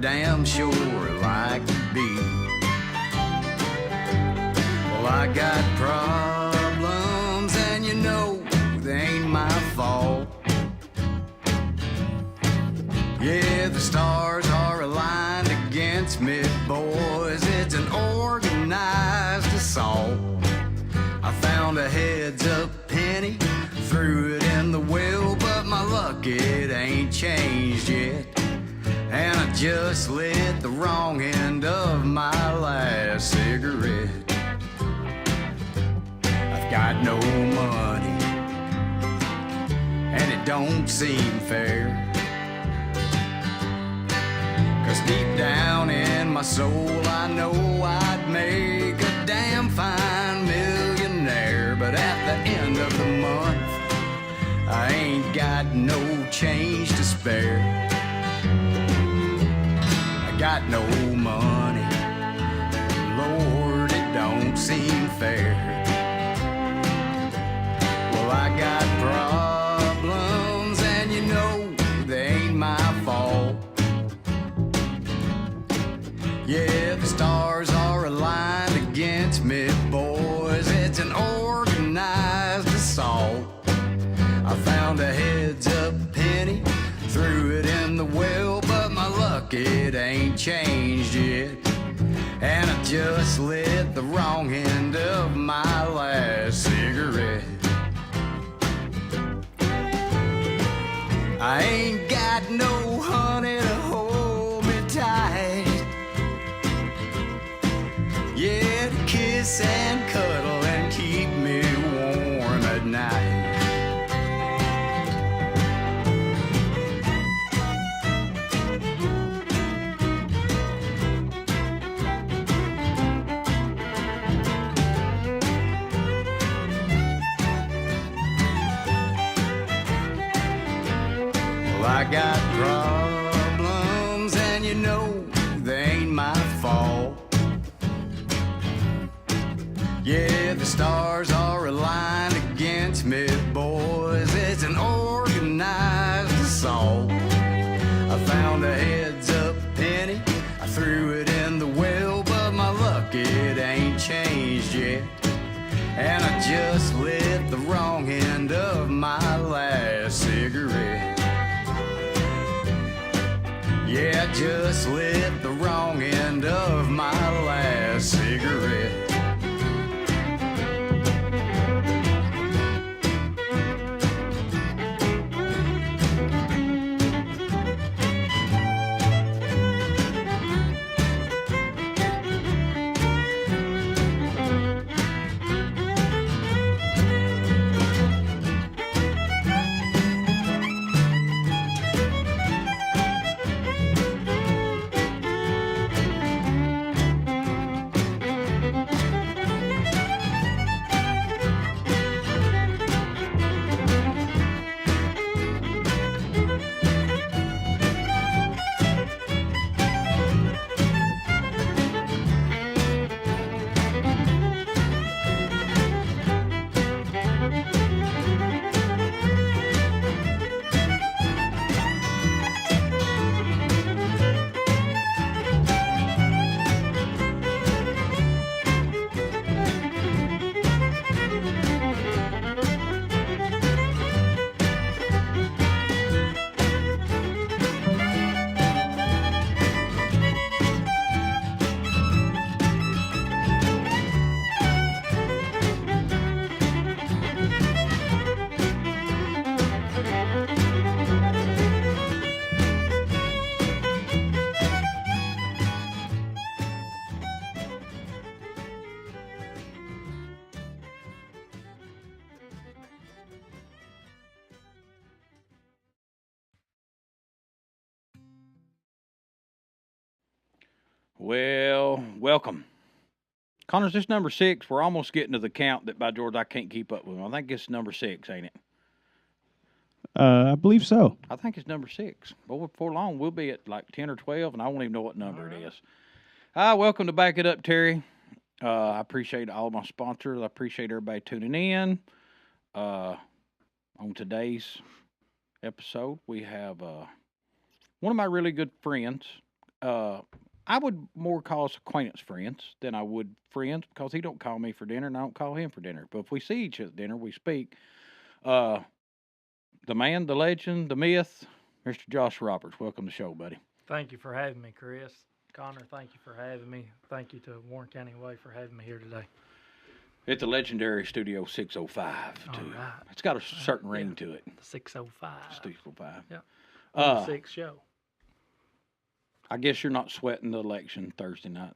damn sure like to be. Well, I got problems, and you know they ain't my fault. Yeah, the stars are aligned against me, boys. It's an organized assault. I found a heads-up penny, threw it in the well, but my luck, it ain't changed yet. And I just lit the wrong end of my last cigarette. I've got no money, and it don't seem fair. 'Cause deep down in my soul, I know I'd make a damn fine millionaire. But at the end of the month, I ain't got no change to spare. I got no money, Lord, it don't seem fair. Well, I got problems, and you know they ain't my fault. Yeah, the stars are aligned against me, boys. It's an organized assault. I found a heads-up penny, threw it in the well, but my luck, it ain't changed yet. And I just lit the wrong end of my last cigarette. I ain't got no honey to hold me tight. Yeah, to kiss and cuddle and keep me warm at night. Well, I got problems, and you know they ain't my fault. Yeah, the stars are aligned against me, boys. It's an organized assault. I found a heads-up penny, I threw it in the well, but my luck, it ain't changed yet. And I just lit the wrong end of my last cigarette. Yeah, I just lit the wrong end of my last cigarette. Well, welcome. Connors, this number 6. We're almost getting to the count that, by George, I can't keep up with. I think it's number 6, ain't it? I believe so. I think it's number 6. But before long, we'll be at like 10 or 12, and I won't even know what number it is. Welcome to Back It Up, Terry. I appreciate all my sponsors. I appreciate everybody tuning in. On today's episode, we have one of my really good friends, I would more call us acquaintance friends than I would friends because he don't call me for dinner and I don't call him for dinner. But if we see each other at dinner, we speak. Uh, the man, the legend, the myth, Mr. Josh Roberts. Welcome to the show, buddy. Thank you for having me, Chris. Connor, thank you for having me. Thank you to Warren County Way for having me here today. It's a legendary Studio 605 too. All right. It's got a certain ring to it. The 605. 605. Yeah. Uh, Sixth show. I guess you're not sweating the election Thursday night.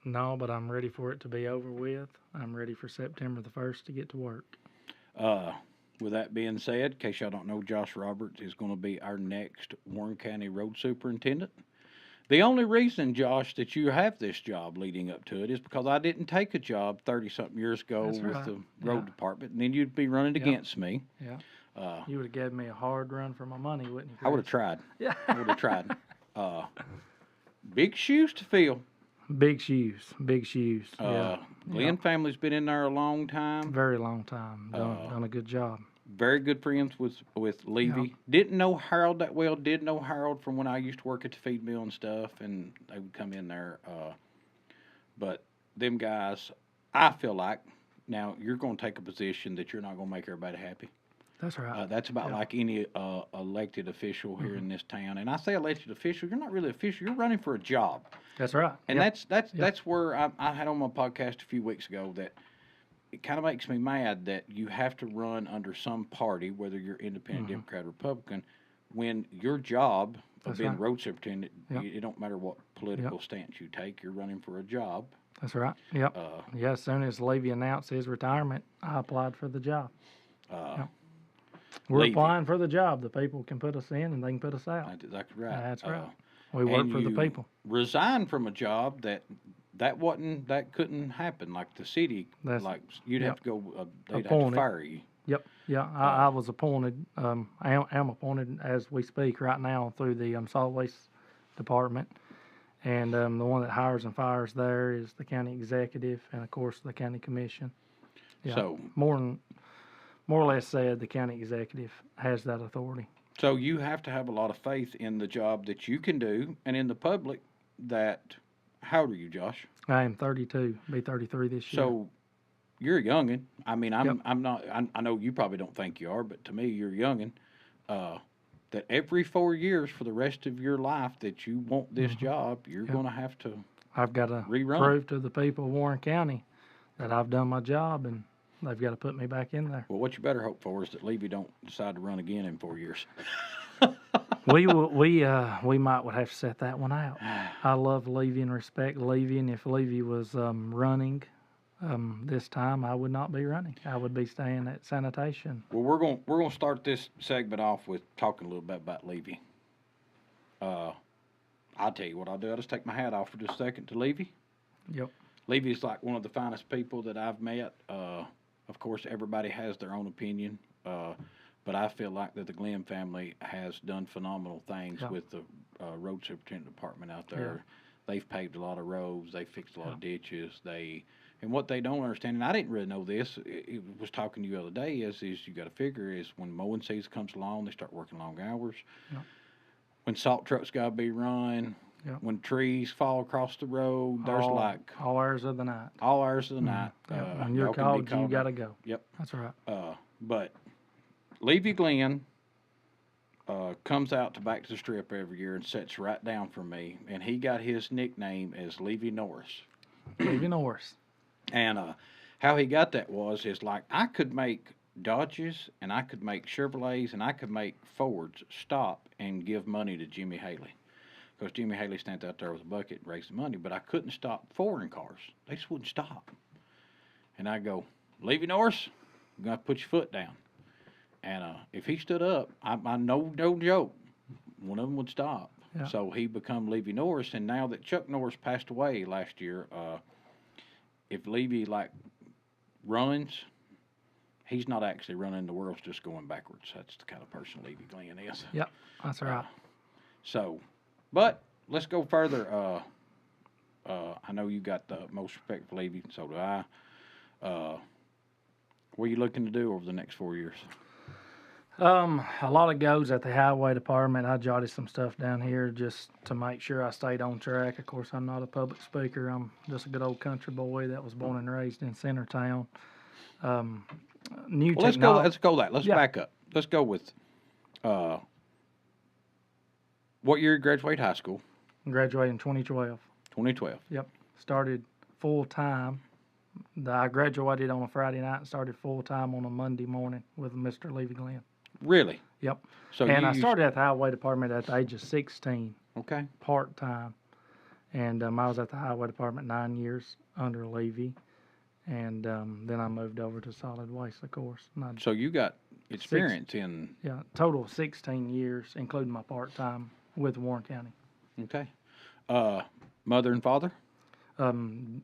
No, but I'm ready for it to be over with. I'm ready for September the 1st to get to work. With that being said, in case y'all don't know, Josh Roberts is going to be our next Warren County Road Superintendent. The only reason, Josh, that you have this job leading up to it is because I didn't take a job 30-something years ago That's with right. the road Yeah. department, and then you'd be running Yeah. against me. Yeah. Uh, You would have given me a hard run for my money, wouldn't you, Chris? I would have tried. Yeah. I would have tried. Big shoes to fill. Big shoes. Big shoes. Yeah. Glenn family's been in there a long time. Very long time. Done a good job. Very good friends with Levy. Yeah. Didn't know Harold that well. Did know Harold from when I used to work at the feed mill and stuff, and they would come in there. But them guys, I feel like now you're going to take a position that you're not going to make everybody happy. That's right. That's about Yeah. like any elected official here in this town. And I say elected official, you're not really official. You're running for a job. That's right. And Yeah. that's where I had on my podcast a few weeks ago that it kind of makes me mad that you have to run under some party, whether you're independent, Democrat, or Republican, when your job of That's being right. road superintendent, Yep. it don't matter what political stance you take, you're running for a job. That's right. Yep. Uh, Yeah, as soon as Levy announced his retirement, I applied for the job. uh, We're Levy. applying for the job. The people can put us in and they can put us out. That's exactly right. That's Uh, right. We work and for the you people. Resign from a job that couldn't happen. Like the city, That's- you'd have yep. to go. They'd have to Appointed. fire you. Yep. Yeah, I was appointed. I am appointed as we speak right now through the solid waste department. And the one that hires and fires there is the county executive and, of course, the county commission. Yeah. So more or less said, the county executive has that authority. So you have to have a lot of faith in the job that you can do, and in the public that. How old are you, Josh? I am 32, be 33 this year. So you're a youngin. I mean, Yep. I'm not. I know you probably don't think you are, but to me, you're a youngin. That every 4 years for the rest of your life that you want this job, you're Yep. going to have to. I've got to Rerun. prove to the people of Warren County that I've done my job, and they've got to put me back in there. Well, what you better hope for is that Levy don't decide to run again in 4 years. We might would have to set that one out. I love Levy and respect Levy, and if Levy was running this time, I would not be running. I would be staying at sanitation. Well, we're going to start this segment off with talking a little bit about Levy. I'll tell you what I'll do. I'll just take my hat off for just a second to Levy. Yep. Levy's like one of the finest people that I've met. Of course, everybody has their own opinion, but I feel like that the Glenn family has done phenomenal things Yeah. with the road superintendent department out there. Yeah. They've paved a lot of roads. They fixed a lot of ditches. And what they don't understand, and I didn't really know this. It was talking to you the other day. Is you got to figure is when mowing season comes along, they start working long hours. Yeah. When salt trucks got to be run. Yeah. When trees fall across the road, there's all hours of the night. all hours of the night. Yep. When you're y'all can be called, you got to up. go. Yep. That's right. But Levy Glenn comes out to Back to the Strip every year and sits right down for me, and he got his nickname as Levy Norris. Levy Norris. And how he got that is like I could make Dodges and I could make Chevrolets and I could make Fords stop and give money to Jimmy Haley. Because Jimmy Haley stands out there with a bucket and raising money, but I couldn't stop foreign cars. They just wouldn't stop. And I go, Levy Norris, you're going to put your foot down. And if he stood up, I no joke, one of them would stop. Yeah. So he become Levy Norris. And now that Chuck Norris passed away last year, if Levy runs, he's not actually running. The world's just going backwards. That's the kind of person Levy Glenn is. Yep. That's right. But let's go further. I know you got the most respect for Levy, so do I. What are you looking to do over the next 4 years? A lot of goes at the highway department. I jotted some stuff down here just to make sure I stayed on track. Of course, I'm not a public speaker. I'm just a good old country boy that was born and raised in Centertown. New Well, let's go. Let's go that. Let's Yeah. back up. Let's go with what year you graduated high school? Graduated in 2012. 2012. Yep. Started full time. I graduated on a Friday night and started full time on a Monday morning with Mr. Levy Glenn. Really? Yep. So And you I started at the highway department at the age of 16, Okay. part time. And I was at the highway department 9 years under Levy. And then I moved over to solid waste, of course. And So you got experience in. yeah, total of 16 years, including my part time with Warren County. Okay. Mother and father.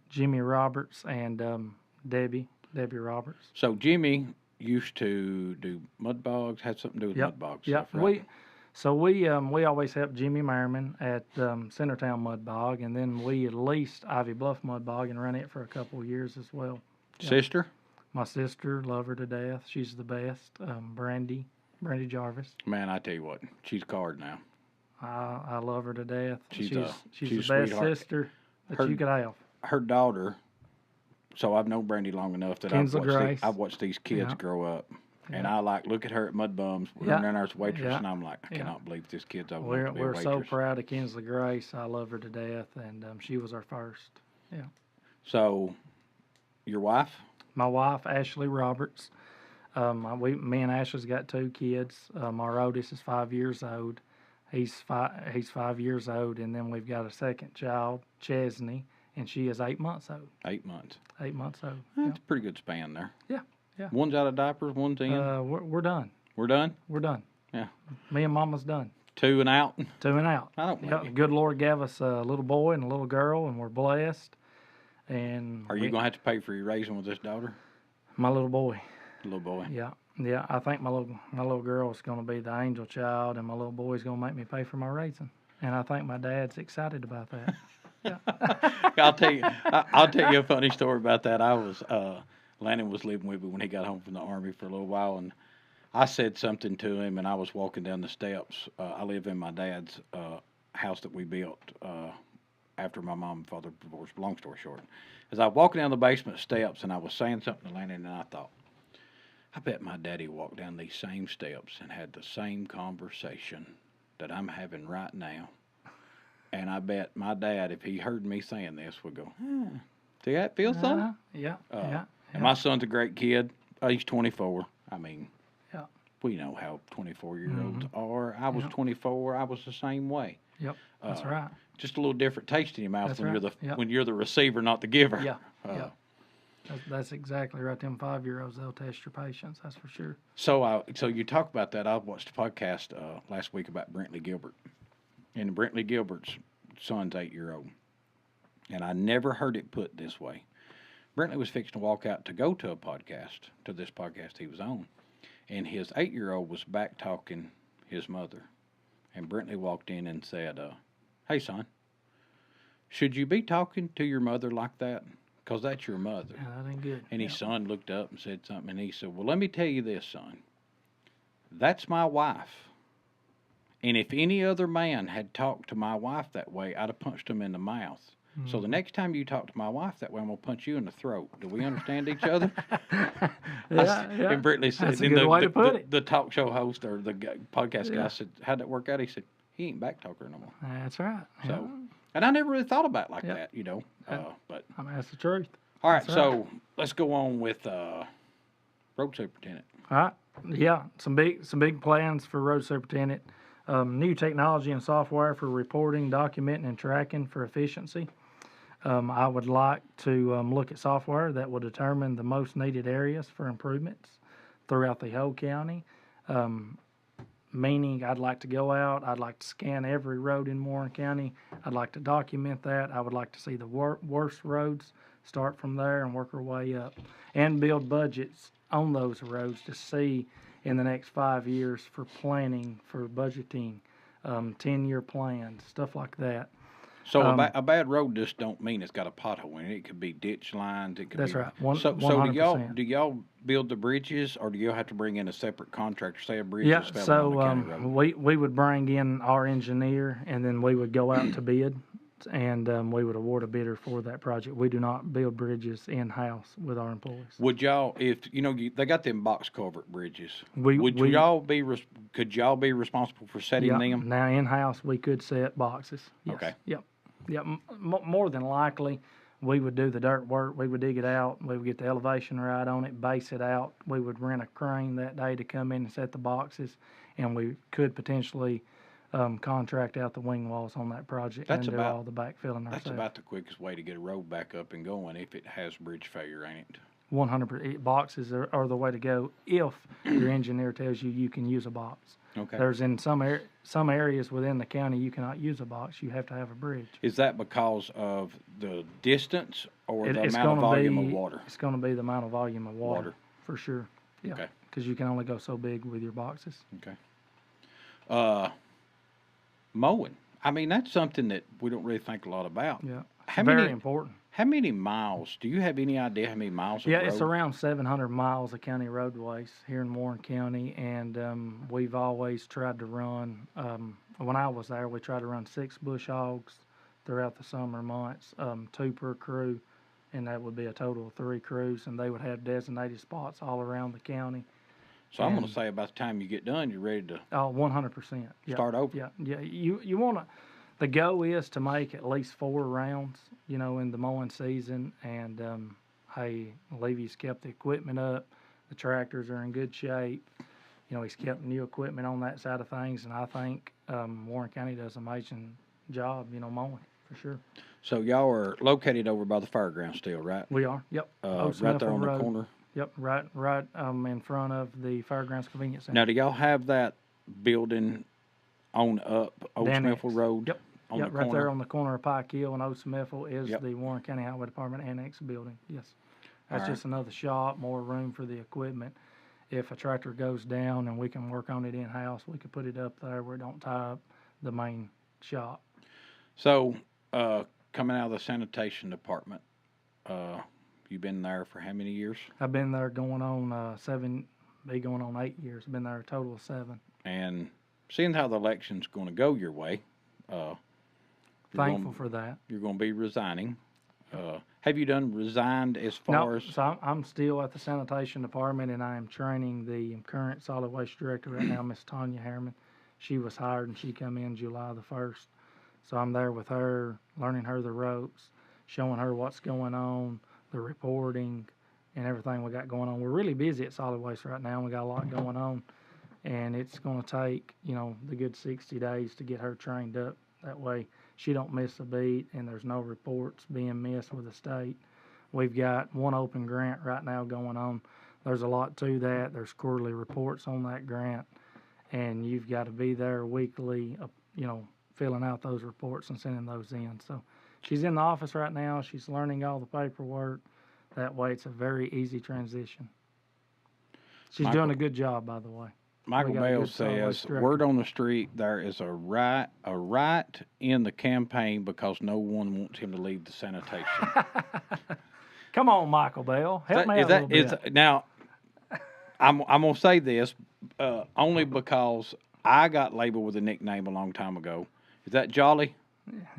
Jimmy Roberts and Debbie Roberts. So Jimmy used to do mud bogs. Had something to do with mud bogs. Yeah, stuff, right? we always helped Jimmy Merriman at Centertown Mud Bog, and then we leased Ivy Bluff Mud Bog and ran it for a couple of years as well. Yeah. Sister. My sister, love her to death. She's the best. Brandy Jarvis. Man, I tell you what, she's card now. I love her to death. She's She's a the best sweetheart. sister that Her- you could have. Her daughter. So I've known Brandy long enough that Kinsler Grace. I've watched these kids Yeah. grow up. And Yeah. I look at her at Mud Bums, Yeah. running there as a waitress, Yeah. and I'm like, I Yeah. cannot believe this kid's over We're to be a we're so waitress. proud of Kinsley Grace. I love her to death, and she was our first. So, your wife? My wife, Ashley Roberts. Me and Ashley's got 2 kids. Our oldest is 5 years old. He's 5 years old, and then we've got a second child, Chesney, and she is 8 months old. 8 months. 8 months old. That's a pretty good span there. Yeah, yeah. One's out of diapers, one's in. We're done. We're done? We're done. Yeah. Me and Mama's done. 2 and out? 2 and out. I don't blame Yep. you. The good Lord gave us a little boy and a little girl, and we're blessed. And Are you going to have to pay for your raising with this daughter? my little boy? Little boy. Yeah. I think my little girl is going to be the angel child, and my little boy's going to make me pay for my raising. And I think my dad's excited about that. I'll tell you a funny story about that. Landon was living with me when he got home from the Army for a little while, and I said something to him, and I was walking down the steps. I live in my dad's house that we built after my mom and father divorced. Long story short, as I was walking down the basement steps, and I was saying something to Landon, and I thought, I bet my daddy walked down these same steps and had the same conversation that I'm having right now. And I bet my dad, if he heard me saying this, would go, see how it feels, son? Yeah. And my son's a great kid. He's 24. I mean, Yeah. we know how 24-year-olds are. I was 24. I was the same way. Yep. That's right. Just a little different taste in your mouth That's when right. you're the Yep. when you're the receiver, not the giver. Yeah. That's exactly right. Them 5-year-olds, they'll test your patience. That's for sure. So you talk about that. I watched a podcast last week about Brentley Gilbert, and Brentley Gilbert's son's 8-year-old, and I never heard it put this way. Brentley was fixing to walk out to go to this podcast he was on, and his 8-year-old was back talking his mother, and Brentley walked in and said, "Hey, son, should you be talking to your mother like that? Because that's your mother." Yeah, that ain't good. And his son looked up and said something, and he said, "Well, let me tell you this, son. That's my wife. And if any other man had talked to my wife that way, I'd have punched him in the mouth. So the next time you talk to my wife that way, I'm going to punch you in the throat. Do we understand each other?" Yeah. And Brittany said, That's a and good way to put it. the talk show host or the podcast Yeah. guy said, "How'd that work out?" He said, "He ain't back talker no more." That's right. So, and I never really thought about it like Yeah. that, but I mean, that's the truth. all right, That's so let's go on with road superintendent. All right. Yeah, some big plans for road superintendent. New technology and software for reporting, documenting, and tracking for efficiency. I would like to look at software that will determine the most needed areas for improvements throughout the whole county. Meaning, I'd like to go out. I'd like to scan every road in Warren County. I'd like to document that. I would like to see the worst roads, start from there and work our way up, and build budgets on those roads to see in the next 5 years for planning, for budgeting, 10-year plans, stuff like that. So a bad road just don't mean it's got a pothole in it. It could be ditch lines. It could That's be right. So 100%. do y'all build the bridges, or do y'all have to bring in a separate contractor? Say a bridge Yeah, is failing so on a county road. we would bring in our engineer, and then we would go out to bid, and we would award a bidder for that project. We do not build bridges in-house with our employees. Would y'all, if they got them could We y'all be could y'all be responsible for setting yeah, them? now in-house we could set boxes. Yes. Okay. Yep. Yep. More than likely, we would do the dirt work. We would dig it out. We would get the elevation right on it, base it out. We would rent a crane that day to come in and set the boxes, and we could potentially contract out the wing walls on that project That's and do about- all the backfilling ourselves. That's about the quickest way to get a road back up and going if it has bridge failure, ain't it? 100%. Boxes are the way to go if your engineer tells you can use a box. Okay. There's in some areas within the county you cannot use a box. You have to have a bridge. Is that because of the distance or the It's amount of gonna volume be, of water? It's going to be the amount of volume of water. For sure. Yeah. Okay. Because you can only go so big with your boxes. Okay. Mowing. I mean, that's something that we don't really think a lot about. Yeah. How Very many important. How many miles? Do you have any idea how many miles of Yeah, road? it's around 700 miles of county roadways here in Warren County, and we've always tried to run. When I was there, we tried to run 6 bush hogs throughout the summer months, 2 per crew, and that would be a total of 3 crews, and they would have designated spots all around the county. So I'm going to say about the time you get done, you're ready to 100%. Yeah. start over. Yeah. You want to. The goal is to make at least 4 rounds, in the mowing season. And hey, Levy's kept the equipment up. The tractors are in good shape. He's kept new equipment on that side of things, and I think Warren County does an amazing job, mowing for sure. So y'all are located over by the fairground still, right? We are. Yep. Right there on the corner. Yep. Right. In front of the Fairgrounds Convenience Center. Now, do y'all have that building on up Old Annex. Smithville Road? Yep. On Yep, the right corner? there on the corner of Pike Hill and Old Smithville is Yep. the Warren County Highway Department Annex building. Yes. That's All just another shop, more room for the equipment. If a tractor goes down and we can work on it in-house, we could put it up there where it don't tie up the main shop. So, coming out of the sanitation department, you've been there for how many years? I've been there going on 8 years. I've been there a total of 7. And seeing how the election's going to go your way, Thankful for that. you're going to be resigning. Have you resigned as far as? So I'm still at the sanitation department, and I am training the current solid waste director right now, Miss Tanya Harriman. She was hired, and she come in July the 1st. So I'm there with her, learning her the ropes, showing her what's going on, the reporting, and everything we got going on. We're really busy at solid waste right now. We got a lot going on, and it's going to take, the good 60 days to get her trained up. That way she don't miss a beat, and there's no reports being missed with the state. We've got one open grant right now going on. There's a lot to that. There's quarterly reports on that grant, and you've got to be there weekly, filling out those reports and sending those in. So she's in the office right now. She's learning all the paperwork. That way it's a very easy transition. She's doing a good job, by the way. Michael We got a Bell good solid says, waste director. word on the street, there is a riot in the campaign because no one wants him to leave the sanitation. Come on, Michael Bell. Help me out a little bit. Now, I'm going to say this only because I got labeled with a nickname a long time ago. Is that Jolly?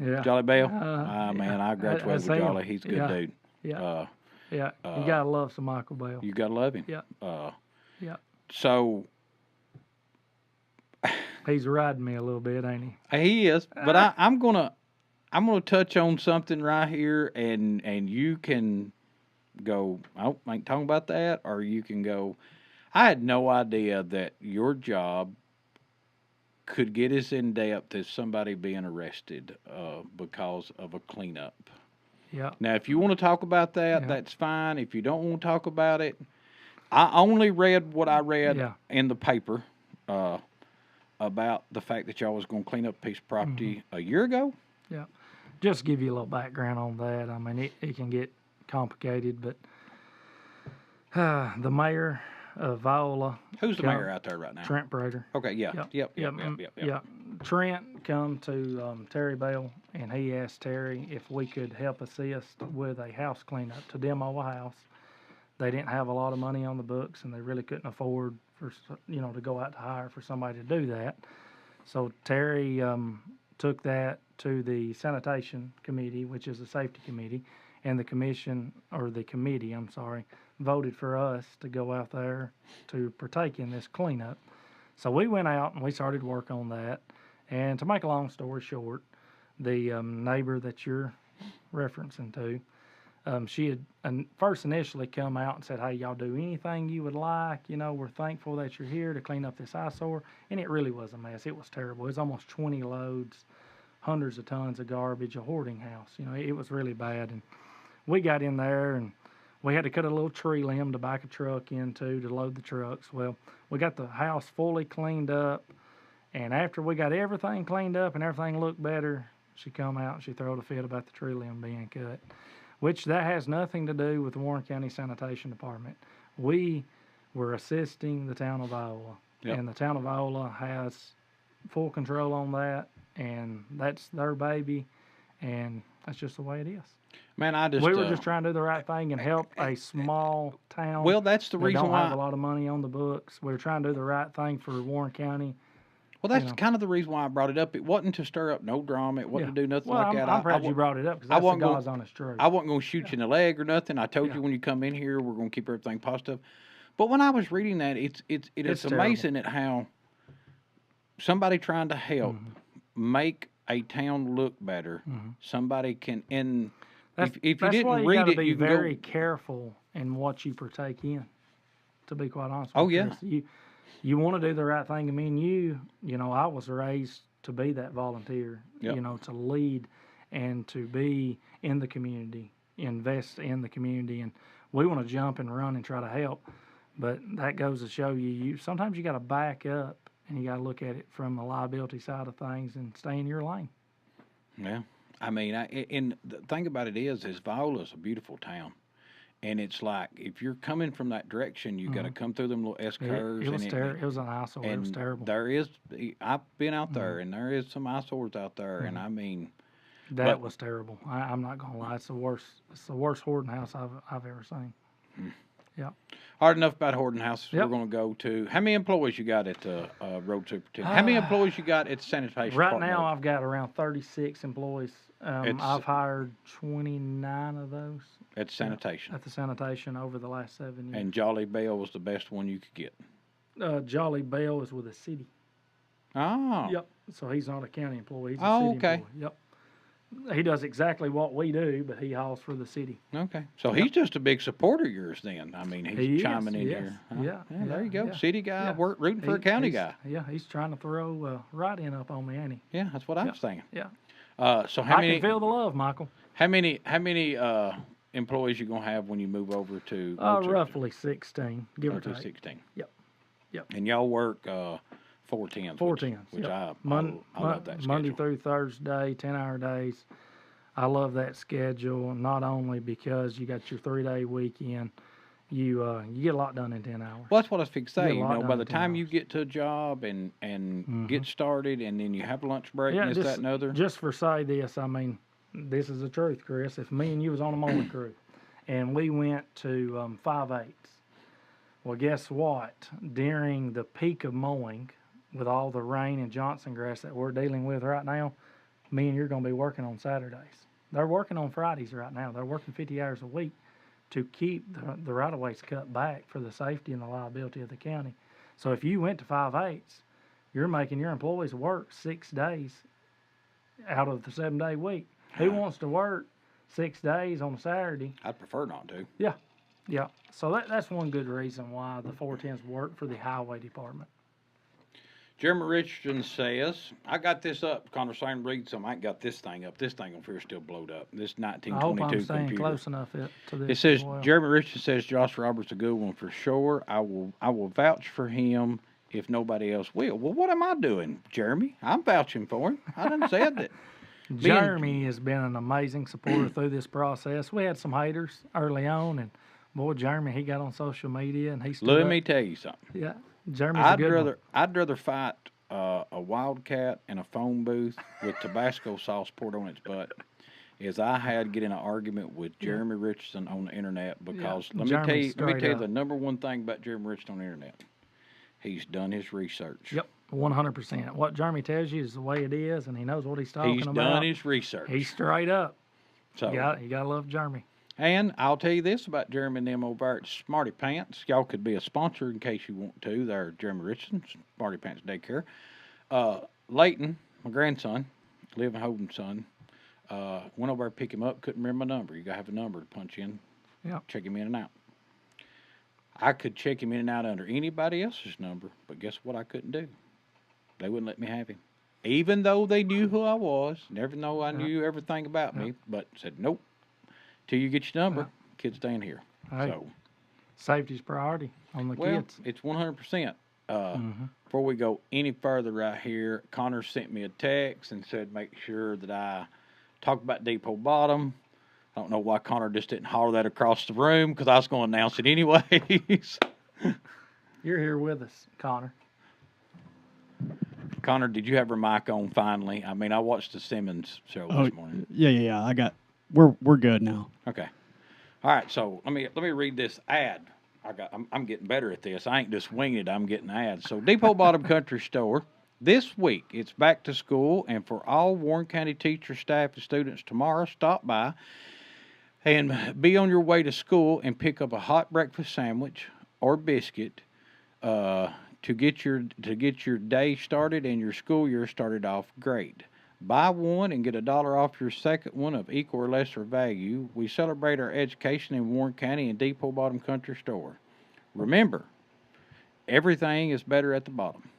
Yeah. Jolly Bell? Yeah. Man, I graduated That's with him. Jolly. He's a good dude. Yeah. Yeah. You got to love some Michael Bell. You got to love him. Yeah. Yeah. So He's riding me a little bit, ain't he? he is, but I'm gonna touch on something right here, and you can go. I ain't talking about that, or you can go. I had no idea that your job could get as in depth as somebody being arrested because of a cleanup. Yeah. Now, if you want to talk about that, Yeah. that's fine. If you don't want to talk about it, I only read what I read in the paper about the fact that y'all was going to clean up a piece of property a year ago. Yeah. Just give you a little background on that. I mean, it can get complicated, but the mayor of Viola. Who's the mayor out there right now? Trent Prater. Okay, yeah. Yeah. Yep. Trent come to Terry Bell, and he asked Terry if we could help assist with a house cleanup to demo a house. They didn't have a lot of money on the books, and they really couldn't afford to go out to hire for somebody to do that. So Terry took that to the sanitation committee, which is a safety committee, and the committee, voted for us to go out there to partake in this cleanup. So we went out and we started work on that. And to make a long story short, the neighbor that you're referencing to, she had first initially come out and said, hey, y'all do anything you would like. We're thankful that you're here to clean up this eyesore. And it really was a mess. It was terrible. It was almost 20 loads, hundreds of tons of garbage, a hoarding house. It was really bad. And we got in there and we had to cut a little tree limb to back a truck into to load the trucks. Well, we got the house fully cleaned up. And after we got everything cleaned up and everything looked better, she come out and she throwed a fit about the tree limb being cut. Which that has nothing to do with the Warren County Sanitation Department. We were assisting the town of Iowa. Yep. And the town of Iowa has full control on that, and that's their baby, and that's just the way it is. Man, we were just trying to do the right thing and help a small town. Well, that's the reason don't why have a lot of money on the books. We were trying to do the right thing for Warren County. Well, that's kind of the reason why I brought it up. It wasn't to stir up no drama. It wasn't to do nothing like that. I'm proud you brought it up because that's the God's honest truth. I wasn't going to shoot you in the leg or nothing. I told you when you come in here, we're going to keep everything positive. But when I was reading that, it is amazing at how somebody trying to help make a town look better, somebody can. And if you didn't read it, you be very careful in what you partake in. To be quite honest. Oh with yeah. Chris. You want to do the right thing. I mean, I was raised to be that volunteer, to lead and to be in the community, invest in the community. And we want to jump and run and try to help. But that goes to show you sometimes you got to back up and you got to look at it from the liability side of things and stay in your lane. Yeah. I mean, and the thing about it is Viola's a beautiful town. And it's like, if you're coming from that direction, you got to come through them little S curves. It was terrible. It was an eyesore. It was terrible. I've been out there, and there is some eyesores out there, and I mean. That was terrible. I'm not going to lie. It's the worst hoarding house I've ever seen. Yeah. Hard enough about hoarding houses. Yep. We're going to go to, how many employees you got at the road superintendent? How many employees you got at the sanitation Right department? now, I've got around 36 employees. I've hired 29 of those. At sanitation. At the sanitation over the last 7 years. And Jolly Bell was the best one you could get. Jolly Bell is with the city. Oh. Yep. So he's not a county employee. He's a Oh, city okay. employee. Yep. He does exactly what we do, but he hauls for the city. Okay. So he's just a big supporter of yours then. I mean, he's chiming in here. Huh? Yeah. There you go. Yeah. City guy, Yeah. rooting for a county guy. Yeah, he's trying to throw write-in up on me, ain't he? Yeah, that's what I was thinking. Yeah. So how many? I can feel the love, Michael. How many employees you gonna have when you move over to? Roughly 16, give or take. 16. Yep. And y'all work 4 tens. 4 tens. Which yep. I love that schedule. Monday through Thursday, 10-hour days. I love that schedule, not only because you got your 3-day weekend, you get a lot done in 10 hours. Well, that's what I was fixing to say. By the 10 time you hours. get to a job and get started, and then you have lunch break, and this, that, and other. Just for say this, I mean, this is the truth, Chris. If me and you was on a mowing crew, and we went to 5/8, well, guess what? During the peak of mowing, with all the rain and Johnson grass that we're dealing with right now, me and you're going to be working on Saturdays. They're working on Fridays right now. They're working 50 hours a week to keep the right-of-ways cut back for the safety and the liability of the county. So if you went to 5/8, you're making your employees work 6 days out of the 7-day week. Who wants to work 6 days on a Saturday? I'd prefer not to. Yeah. So that's one good reason why the 410s work for the highway department. Jeremy Richardson says, I got this up. Connor Simon read some. I ain't got this thing up. This thing on here is still blowed up. This I hope 1922 I'm staying computer. close enough to this. It says, as well. Jeremy Richardson says Josh Roberts a good one for sure. I will vouch for him if nobody else will. Well, what am I doing, Jeremy? I'm vouching for him. I done said that. Jeremy has been an amazing supporter through this process. We had some haters early on, and boy, Jeremy, he got on social media and he stood Let up. me tell you something. Yeah, Jeremy's a good one. I'd rather fight a wildcat and a phone booth with Tabasco sauce poured on its butt is I had to get in an argument with Jeremy Richardson on the internet because let me tell you the number one thing about Jeremy Richardson on the internet. He's done his research. Yep, 100%. What Jeremy tells you is the way it is, and he knows what he's talking about. He's done his research. He's straight up. So You gotta love Jeremy. And I'll tell you this about Jeremy and them over at Smarty Pants. Y'all could be a sponsor in case you want to. They're Jeremy Richardson, Smarty Pants Daycare. Leighton, my grandson, Liv and Holden's son, went over to pick him up. Couldn't remember my number. You got to have a number to punch in. Yep. Check him in and out. I could check him in and out under anybody else's number, but guess what I couldn't do? They wouldn't let me have him. Even though they knew who I was, never know I knew everything about me, but said, nope. Till you get your number, kids staying here. Hey, so safety's priority on the kids. It's 100%. Before we go any further right here, Connor sent me a text and said make sure that I talk about Depot Bottom. I don't know why Connor just didn't holler that across the room because I was going to announce it anyways. You're here with us, Connor. Connor, did you have your mic on finally? I mean, I watched the Simmons show this morning. Yeah. We're good now. Okay. All right. So let me read this ad. I'm getting better at this. I ain't just winging it. I'm getting ads. So Depot Bottom Country Store. This week, it's back to school, and for all Warren County teachers, staff, and students tomorrow, stop by and be on your way to school and pick up a hot breakfast sandwich or biscuit to get your day started and your school year started off great. Buy one and get $1 off your second one of equal or lesser value. We celebrate our education in Warren County and Depot Bottom Country Store. Remember, everything is better at the bottom.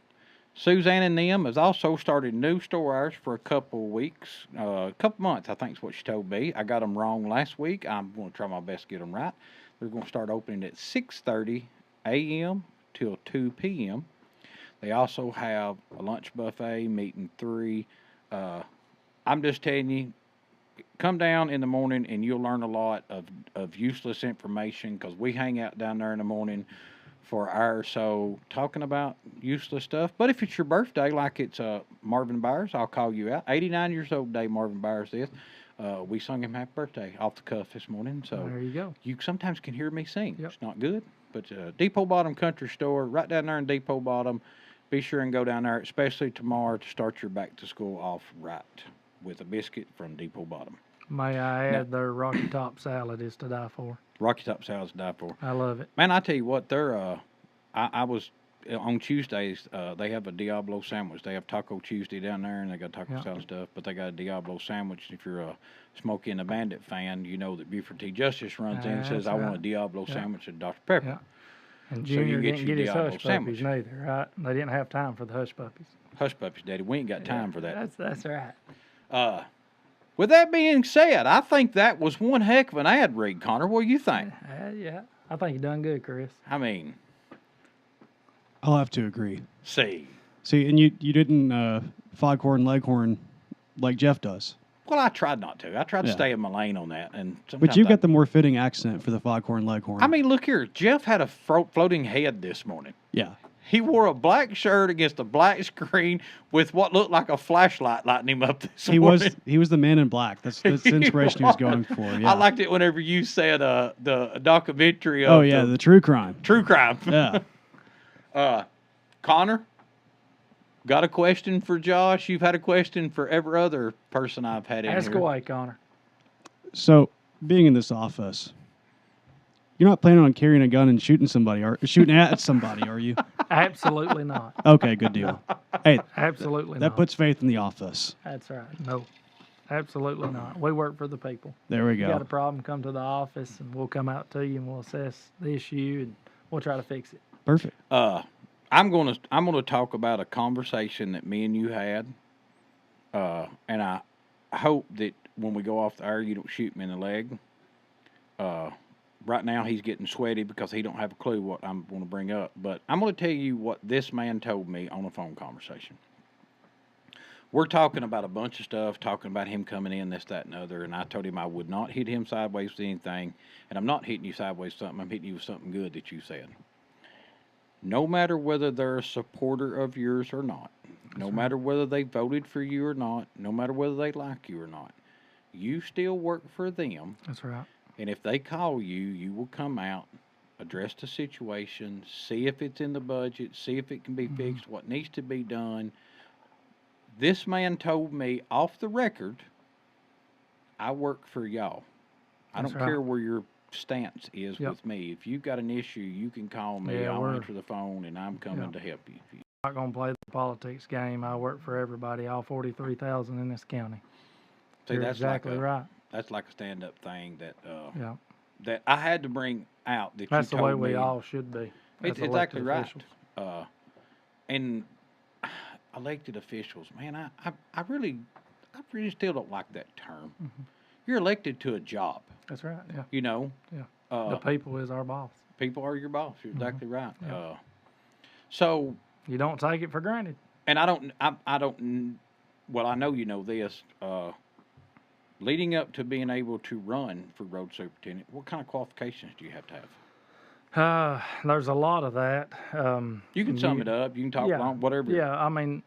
Suzanne and them has also started new store hours for a couple of weeks, a couple months, I think is what she told me. I got them wrong last week. I'm going to try my best to get them right. They're going to start opening at 6:30 a.m. till 2 p.m. They also have a lunch buffet, meeting 3. I'm just telling you, come down in the morning and you'll learn a lot of useless information because we hang out down there in the morning for an hour or so talking about useless stuff. But if it's your birthday, like it's Marvin Byers, I'll call you out. 89 years old today, Marvin Byers is. We sung him happy birthday off the cuff this morning. So there you go. You sometimes can hear me sing. Yep. It's not good. But Depot Bottom Country Store, right down there in Depot Bottom. Be sure and go down there, especially tomorrow, to start your back to school off right with a biscuit from Depot Bottom. May I add, their Rocky Top salad is to die for. Rocky Top salad's to die for. I love it. Man, I tell you what, they're I was on Tuesdays. They have a Diablo sandwich. They have Taco Tuesday down there, and they got taco salad stuff. But they got a Diablo sandwich. If you're a Smokey and the Bandit fan, you know that Buford T. Justice runs in and says, "I want a Diablo sandwich and Dr. Pepper." Yeah. And Junior didn't get his hush sandwich. puppies neither, right? They didn't have time for the hush puppies. Hush puppies, Daddy. We ain't got time for that. That's right. With that being said, I think that was one heck of an ad read, Connor. What do you think? Yeah. I think you done good, Chris. I mean, I'll have to agree. See, and you didn't foghorn leghorn like Jeff does. Well, I tried not to. I tried to stay in my lane on that. But you've got the more fitting accent for the foghorn leghorn. I mean, look here. Jeff had a floating head this morning. Yeah. He wore a black shirt against a black screen with what looked like a flashlight lighting him up this morning. He was the man in black. That's the inspiration he was going for. Yeah. I liked it whenever you said the documentary of the true crime. True crime. Yeah. Connor, got a question for Josh? You've had a question for every other person I've had in here. Ask away, Connor. So, being in this office, you're not planning on carrying a gun and shooting at somebody, are you? Absolutely not. Okay, good deal. Hey, absolutely that not. puts faith in the office. That's right. No, absolutely not. We work for the people. There we If go. you got a problem, come to the office, and we'll come out to you, and we'll assess the issue, and we'll try to fix it. Perfect. I'm gonna talk about a conversation that me and you had, and I hope that when we go off the air, you don't shoot me in the leg. Right now, he's getting sweaty because he don't have a clue what I'm going to bring up. But I'm going to tell you what this man told me on a phone conversation. We're talking about a bunch of stuff, talking about him coming in, this, that, and other, and I told him I would not hit him sideways with anything, and I'm not hitting you sideways with something. I'm hitting you with something good that you said. no matter whether they're a supporter of yours or not, no matter whether they voted for you or not, no matter whether they like you or not, you still work for them. That's right. And if they call you, you will come out, address the situation, see if it's in the budget, see if it can be fixed, what needs to be done. This man told me off the record, I work for y'all. I That's don't right. care where your stance is Yep. with me. If you've got an issue, you can call me. Yeah, I'll we're- answer the phone, and I'm coming to help you. Not going to play the politics game. I work for everybody, all 43,000 in this county. See, You're that's exactly like a, right. That's like a stand-up thing that Yeah. that I had to bring out. That That's you the way told we me. all should be. It's as exactly elected right. officials. And elected officials, man, I really still don't like that term. Mm-hmm. You're elected to a job, That's right. Yeah. you know. Yeah. The people is our boss. People are your boss. You're exactly right. Yeah. So, You don't take it for granted. and I don't. Well, I know you know this. Leading up to being able to run for road superintendent, what kind of qualifications do you have to have? There's a lot of that. You can sum it up. You can talk long, whatever. Yeah, I mean,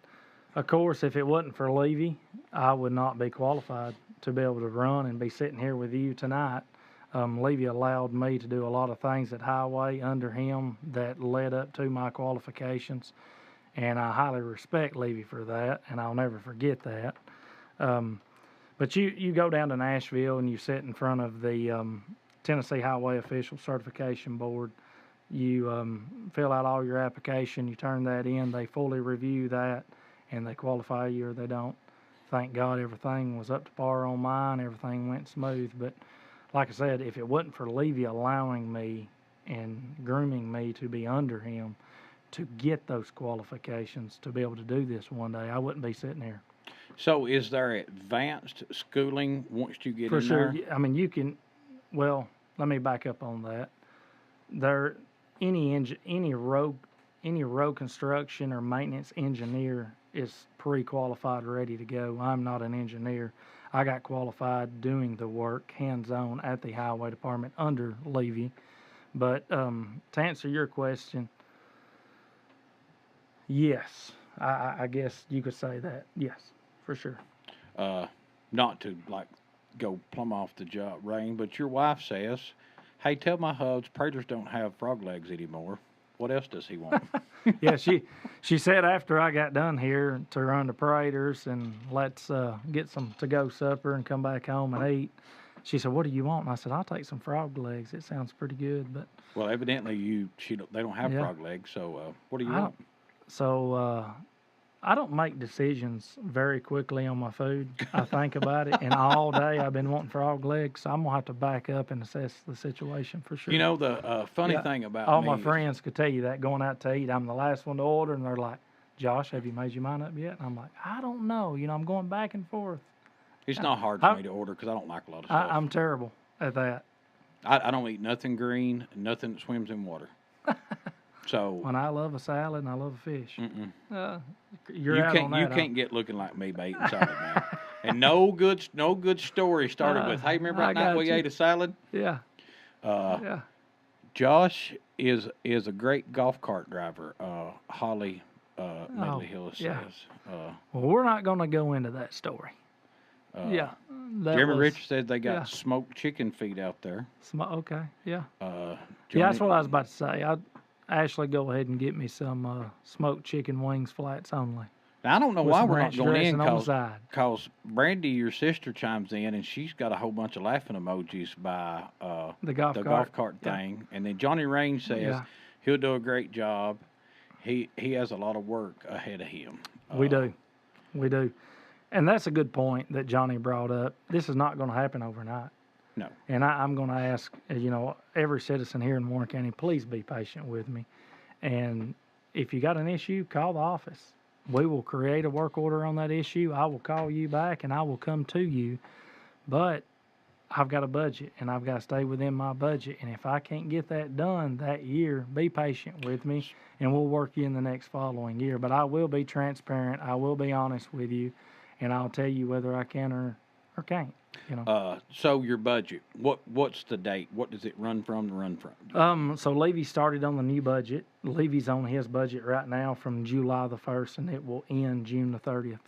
of course, if it wasn't for Levy, I would not be qualified to be able to run and be sitting here with you tonight. Levy allowed me to do a lot of things at Highway under him that led up to my qualifications, and I highly respect Levy for that, and I'll never forget that. But you go down to Nashville and you sit in front of the Tennessee Highway Official Certification Board. You fill out all your application, you turn that in, they fully review that, and they qualify you or they don't. Thank God everything was up to par on mine, everything went smooth. But like I said, if it wasn't for Levy allowing me and grooming me to be under him to get those qualifications to be able to do this one day, I wouldn't be sitting here. So, is there advanced schooling once you get For in sure. there? I mean, you can. Well, let me back up on that. Any road construction or maintenance engineer is pre-qualified, ready to go. I'm not an engineer. I got qualified doing the work hands-on at the highway department under Levy. But to answer your question, yes, I guess you could say that. Yes, for sure. Not to like go plumb off the job rain, but your wife says, "Hey, tell my hubs Praters don't have frog legs anymore. What else does he want?" Yeah, she said after I got done here to run the Praters and let's get some to-go supper and come back home and eat. She said, "What do you want?" And I said, "I'll take some frog legs. It sounds pretty good." But Well, evidently they don't have Yeah. frog legs. So what do you I want? so I don't make decisions very quickly on my food. I think about it, and all day I've been wanting frog legs. So I'm gonna have to back up and assess the situation for sure. You know the funny Yeah, thing about all me my is- friends could tell you that going out to eat, I'm the last one to order, and they're like, "Josh, have you made your mind up yet?" And I'm like, "I don't know. I'm going back and forth." it's not hard for me to order because I don't like a lot of stuff. I'm terrible at that. I don't eat nothing green, nothing that swims in water. So When I love a salad and I love a fish, you're you out on that. you can't get looking like me by eating salad, man. And no good story started with, "Hey, remember I that night got we you. ate a salad?" Yeah. Yeah. Josh is a great golf cart driver. Holly Medley Hill says. yeah. Well, we're not going to go into that story. Yeah. That Jeremy was- Richards said they got yeah. smoked chicken feet out there. Okay. Yeah. Johnny, Yeah, that's what I was about to say. I'd actually go ahead and get me some smoked chicken wings flats only. Now, I don't know with why some we're not ranch going in dressing on the side. because Brandy, your sister, chimes in and she's got a whole bunch of laughing emojis by The golf golf cart. cart Yeah. thing. And then Johnny Rain says Yeah. he'll do a great job. He has a lot of work ahead of him. We do. We do. And that's a good point that Johnny brought up. This is not going to happen overnight. No. And I'm going to ask, every citizen here in Warren County, please be patient with me. And if you got an issue, call the office. We will create a work order on that issue. I will call you back and I will come to you. But I've got a budget and I've got to stay within my budget. And if I can't get that done that year, be patient with me and we'll work you in the next following year. But I will be transparent. I will be honest with you. And I'll tell you whether I can or or can't. You know. So your budget, what's the date? What does it run from? So Levy started on the new budget. Levy's on his budget right now from July the 1st, and it will end June the 30th.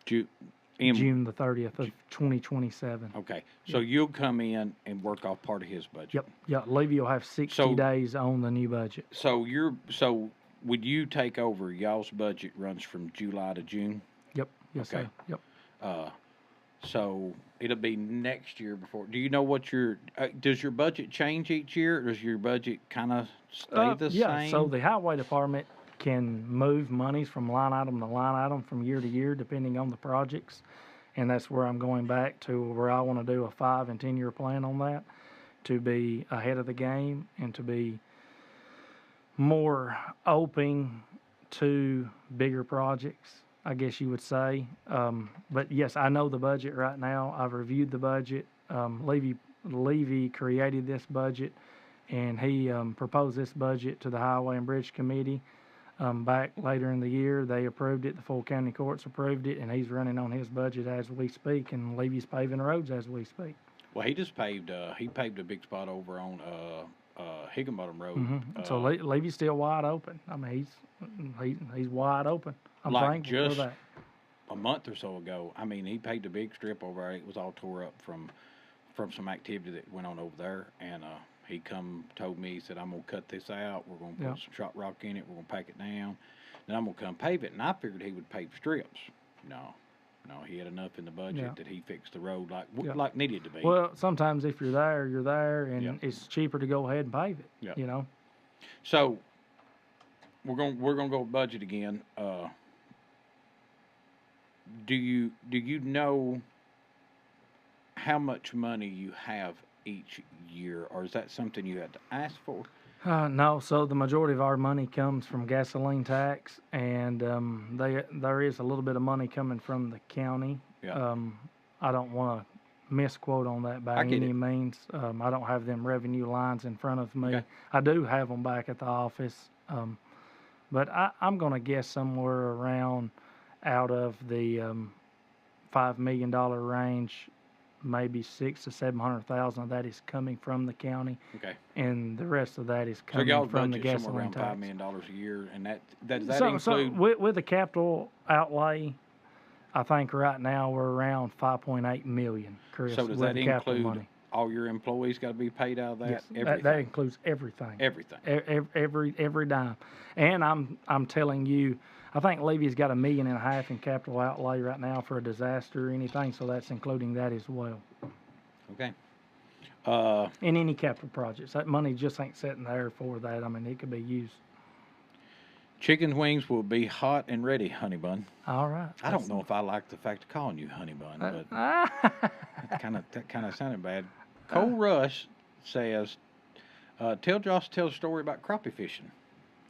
June the 30th of 2027. Okay, so you'll come in and work off part of his budget. Yep. Yeah, Levy will have 60 days on the new budget. So would you take over? Y'all's budget runs from July to June. Yep. Yes, Okay. sir. Yep. So it'll be next year before. Do you know what does your budget change each year, or does your budget kind of stay the Yeah, same? so the highway department can move monies from line item to line item from year to year, depending on the projects. And that's where I'm going back to where I want to do a 5 and 10 year plan on that, to be ahead of the game and to be more open to bigger projects, I guess you would say. But yes, I know the budget right now. I've reviewed the budget. Levy created this budget, and he proposed this budget to the Highway and Bridge Committee back later in the year. They approved it. The full county courts approved it, and he's running on his budget as we speak, and Levy's paving roads as we speak. Well, he just paved. He paved a big spot over on Higginbottom Road. So Levy's still wide open. I mean, he's wide open. I'm like thankful for that. A month or so ago, I mean, he paved a big strip over there. It was all tore up from some activity that went on over there, and he told me, he said, I'm gonna cut this out. We're gonna put some shot rock in it. We're gonna pack it down. Then I'm gonna come pave it. And I figured he would pave strips. No, he had enough in the budget that he fixed the road like needed to be. Well, sometimes if you're there, and it's cheaper to go ahead and pave it. Yeah. You know. So we're gonna go budget again. Do you know how much money you have each year, or is that something you had to ask for? No, so the majority of our money comes from gasoline tax, and there is a little bit of money coming from the county. Yeah. I don't want to misquote on that by any means. I don't have them revenue lines in front of me. Okay. I do have them back at the office, but I'm going to guess somewhere around out of the $5 million range. Maybe $600,000 to $700,000 of that is coming from the county. Okay. And the rest of that is So coming y'all's from the budget somewhere gasoline around tax. $5 million a year, and does that So include? with the capital outlay, I think right now we're around 5.8 million, Chris. So does with that the capital include money. all your employees got to be paid out of that? Yes, Everything. that includes everything. Everything. Every dime. And I'm telling you, I think Levy's got $1.5 million in capital outlay right now for a disaster or anything, so that's including that as well. Okay. In any capital projects, that money just ain't sitting there for that. I mean, it could be used. Chicken wings will be hot and ready, honey bun. All right. I don't know if I like the fact of calling you honey bun, but that kind of sounded bad. Cole Rush says, tell Josh a story about crappie fishing.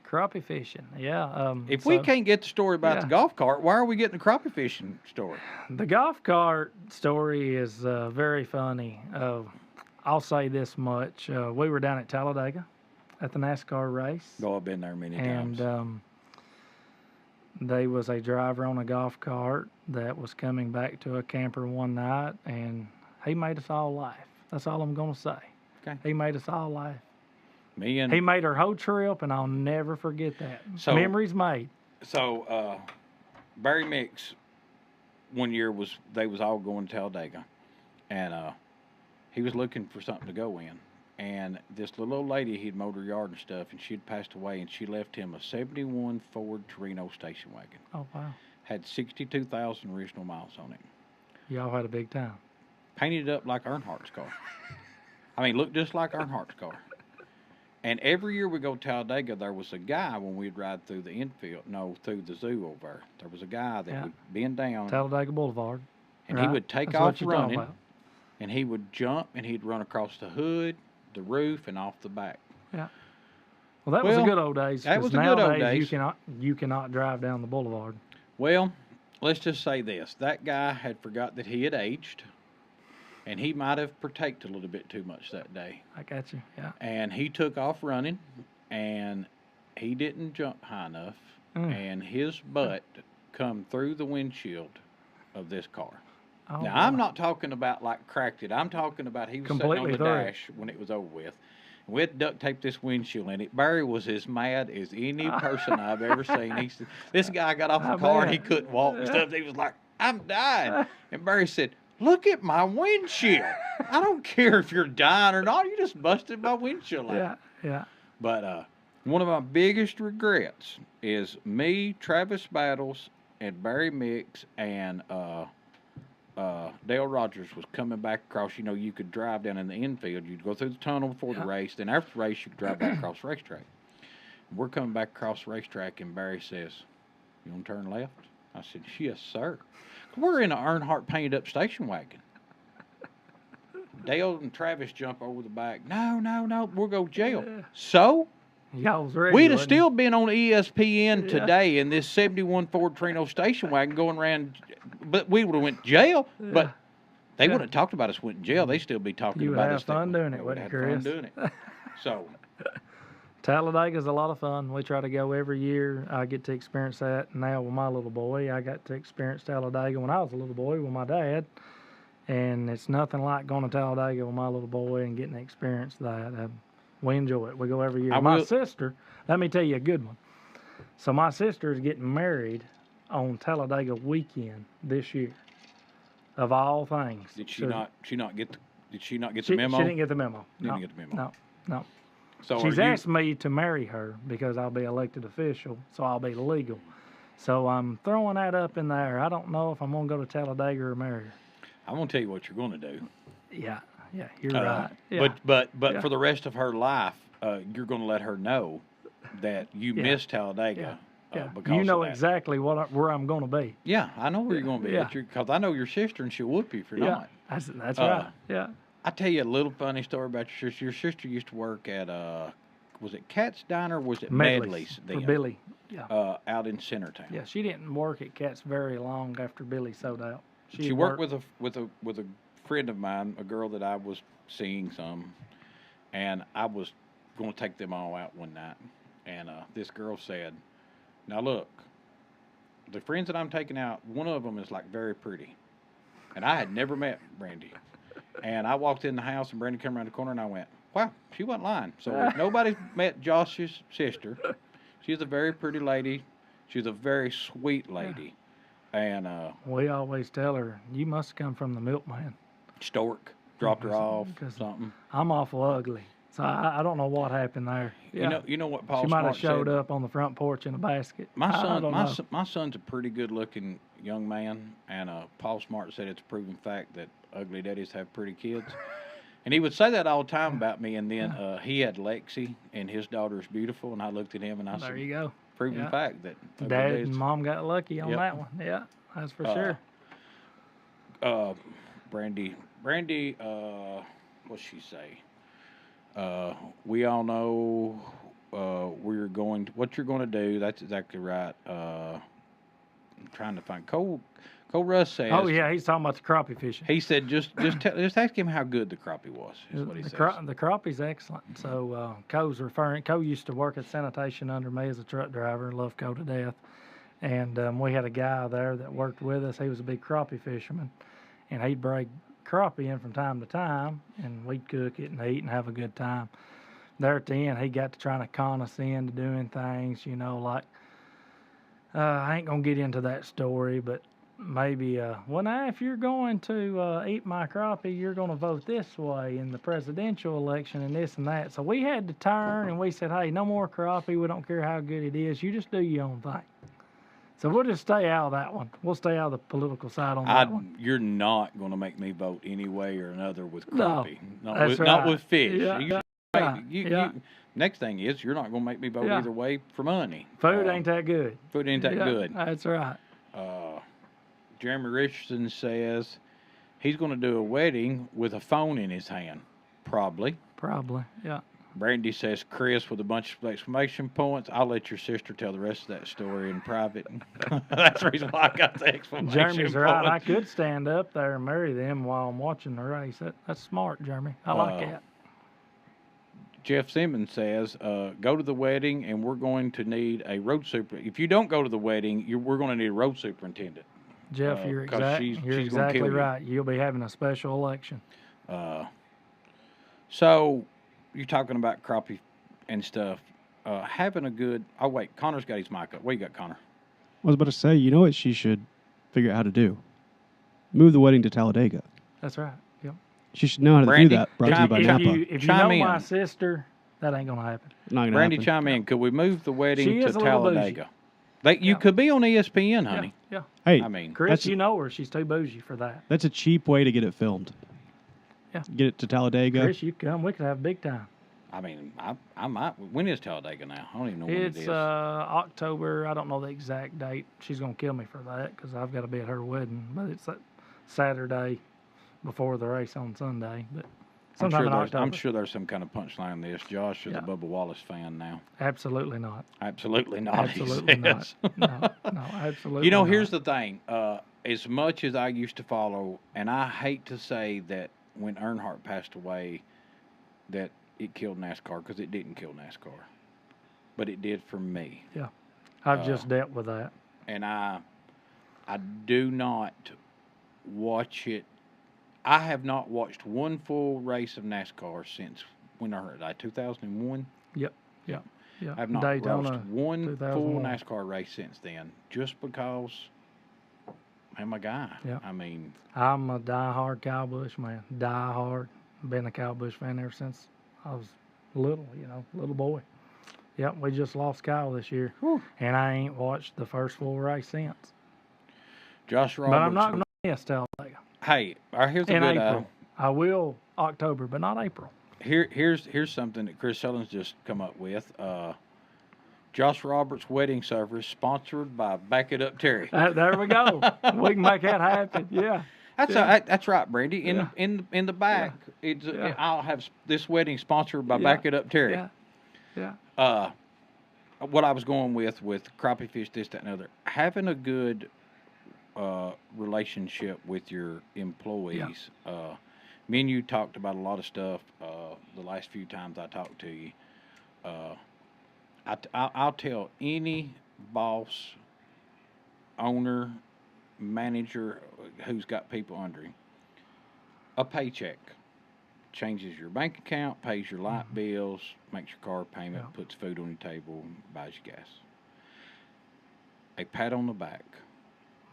Crappie fishing, yeah. If we can't get the story about the golf cart, why are we getting the crappie fishing story? The golf cart story is very funny. I'll say this much. We were down at Talladega at the NASCAR race. Oh, I've been there many times. And there was a driver on a golf cart that was coming back to a camper one night, and he made us all laugh. That's all I'm going to say. Okay. He made us all laugh. He made our whole trip, and I'll never forget that. So, memories made. So Barry Mix, one year they was all going to Talladega, and he was looking for something to go in, and this little old lady, he'd mowed her yard and stuff, and she'd passed away, and she left him a '71 Ford Torino station wagon. Oh wow! Had 62,000 original miles on it. Y'all had a big time. Painted it up like Earnhardt's car. I mean, looked just like Earnhardt's car. And every year we go to Talladega, there was a guy when we'd ride through the through the zoo over there. There was a guy that would bend down. Talladega Boulevard. And he would take off running, and he would jump, and he'd run across the hood, the roof, and off the back. Yeah. Well, that was the good old days. That was the good old days. You cannot drive down the boulevard. Well, let's just say this. That guy had forgot that he had aged. And he might have partaked a little bit too much that day. I got you, yeah. And he took off running, and he didn't jump high enough, and his butt come through the windshield of this car. Oh, Now, boy. I'm not talking about like cracked it. I'm talking about he was sitting on Completely the through. dash when it was over with. We had to duct tape this windshield in it. Barry was as mad as any person I've ever seen. He said, this guy got off the I car and bet. he couldn't walk and stuff. He was like, I'm dying. And Barry said, look at my windshield. I don't care if you're dying or not. You just busted my windshield out. Yeah, yeah. But one of my biggest regrets is me, Travis Battles, and Barry Mix, and Dale Rogers was coming back across. You know, you could drive down in the infield. You'd go through the tunnel before the Yeah. race. Then after the race, you could drive back across the racetrack. We're coming back across the racetrack, and Barry says, you want to turn left? I said, yes, sir. We're in an Earnhardt painted up station wagon. Dale and Travis jump over the back. No, we'll go jail. So? Y'all was ready. We'd have wasn't still been on ESPN Yeah. today in this 71 Ford Trino station wagon going around, but we would have went to jail. you? But they Yeah. wouldn't have talked about us went to jail. They'd still be talking You would about have us. fun doing it, They would wouldn't have you, had fun Chris? doing it. So, Talladega's a lot of fun. We try to go every year. I get to experience that now with my little boy. I got to experience Talladega when I was a little boy with my dad. And it's nothing like going to Talladega with my little boy and getting to experience that. We enjoy it. We go every year. I My will- sister, let me tell you a good one. So my sister is getting married on Talladega weekend this year, of all things. did she So not? Did she not get She, the memo? she didn't get the memo. Didn't No, get the memo. no. So She's are you, asked me to marry her because I'll be elected official, so I'll be legal. So I'm throwing that up in there. I don't know if I'm going to go to Talladega or marry her. I'm gonna tell you what you're gonna do. Yeah, you're right. Yeah. But Yeah. for the rest of her life, you're gonna let her know that you Yeah. missed Talladega. yeah. Because You know of that. exactly where I'm going to be. Yeah, I know where you're gonna be. Yeah. Because I know your sister, and she'll whoop you if you're Yeah, not. that's Uh, right. Yeah. I tell you a little funny story about your sister. Your sister used to work at was it Cat's Diner or was it Medley's for then? Billy. Yeah. Out in Centertown. Yeah, she didn't work at Cat's very long after Billy sold out. She worked with a friend of mine, a girl that I was seeing some, and I was going to take them all out one night, and this girl said, "Now look, the friends that I'm taking out, one of them is like very pretty, and I had never met Brandy, and I walked in the house and Brandy came around the corner and I went, wow, she wasn't lying. So if nobody's met Josh's sister, she's a very pretty lady, she's a very sweet lady, and We always tell her, you must come from the milkman. Stork dropped her off, Because something." I'm awful ugly. So I don't know what happened there. Yeah. You know what Paul She might have Smart showed said? up on the front porch in a basket. My I son, don't know. my son's a pretty good-looking young man, and Paul Smart said it's a proven fact that ugly daddies have pretty kids. And he would say that all the time about me. And then he had Lexi, and his daughter's beautiful. And I looked at him and I There said, you go. proven Yeah. fact that ugly Dad daddies. and Mom got lucky on Yep. that one. Yeah, that's for Uh, sure. Brandy, what's she say? We all know what you're going to do. That's exactly right. I'm trying to find Cole Russ says. Oh yeah, he's talking about the crappie fishing. He said just ask him how good the crappie was. Is what he The says. the crappie's excellent. So Co used to work at sanitation under me as a truck driver. Loved Co to death. And we had a guy there that worked with us. He was a big crappie fisherman, and he'd break crappie in from time to time, and we'd cook it and eat and have a good time. There at the end, he got to trying to con us into doing things, like I ain't gonna get into that story, but maybe well now if you're going to eat my crappie, you're gonna vote this way in the presidential election and this and that. So we had to turn and we said, hey, no more crappie. We don't care how good it is. You just do your own thing. So we'll just stay out of that one. We'll stay out of the political side on that one. You're not going to make me vote any way or another with No, crappie. Not that's with right. not with fish. Yeah, You- yeah, you- yeah. next thing is you're not going to make me vote Yeah. either way for money. Food ain't that good. Food ain't that Yeah, good. That's right. Jeremy Richardson says he's going to do a wedding with a phone in his hand. Probably. Probably. Yeah. Brandy says Chris with a bunch of exclamation points. I'll let your sister tell the rest of that story in private. That's the reason why I got the exclamation Jeremy's right. I points. could stand up there and marry them while I'm watching the race. That's smart, Jeremy. I like that. Jeff Simmons says, go to the wedding and we're going to need a road super. If you don't go to the wedding, we're going to need a road superintendent. Jeff, you're 'cause she's gonna exactly kill you. right. You'll be having a special election. So you're talking about crappie and stuff. Having a good. Oh wait, Connor's got his mic up. What you got, Connor? I was about to say, you know what she should figure out how to do? Move the wedding to Talladega. That's right. Yep. She should know how to Brandy, do that. Brought to you by chime- Napa. If you Chime know in. my sister, that ain't gonna happen. Not gonna Brandy, happen. chime in. Could we move the wedding She to is a little bougie. Talladega? You Yeah. could be on ESPN, honey. Yeah. Hey, I mean, Chris, That's- you know her. She's too bougie for that. that's a cheap way to get it filmed. Yeah. Get it to Talladega. Chris, you come. We could have big time. I might. When is Talladega now? I don't even know when it It's is. October. I don't know the exact date. She's gonna kill me for that because I've got to be at her wedding. But it's that Saturday before the race on Sunday. But sometime in October. I'm sure there's some kind of punchline in this. Josh is Yeah. a Bubba Wallace fan now. Absolutely not. Absolutely not. Absolutely he not. says. No, absolutely. You know, not. here's the thing. As much as I used to follow, and I hate to say that when Earnhardt passed away, that it killed NASCAR, because it didn't kill NASCAR, but it did for me. I've just dealt with that. And I do not watch it. I have not watched one full race of NASCAR since when I heard it, 2001. Yeah. I've not Daytona, watched one full 2001. NASCAR race since then, just because I'm a guy. Yeah. I mean, I'm a diehard Kyle Busch man. Diehard. Been a Kyle Busch fan ever since I was little. Little boy. Yep, we just lost Kyle this year, and I ain't watched the first full race since. Josh Roberts. But I'm not gonna miss Talladega Hey, here's a in good. April. I will October, but not April. Here's something that Chris Sullivan's just come up with. Josh Roberts' wedding service sponsored by Back It Up Terry. There we go. We can make that happen. Yeah. That's right, Brandy. Yeah. In the back, I'll have this wedding sponsored by Back It Up Terry. Yeah. What I was going with crappie fish, this, that, and other. Having a good relationship with your employees. Me and you talked about a lot of stuff the last few times I talked to you. I'll tell any boss, owner, manager who's got people under him, a paycheck changes your bank account, pays your light bills, makes your car payment, puts food on your table, buys you gas. A pat on the back,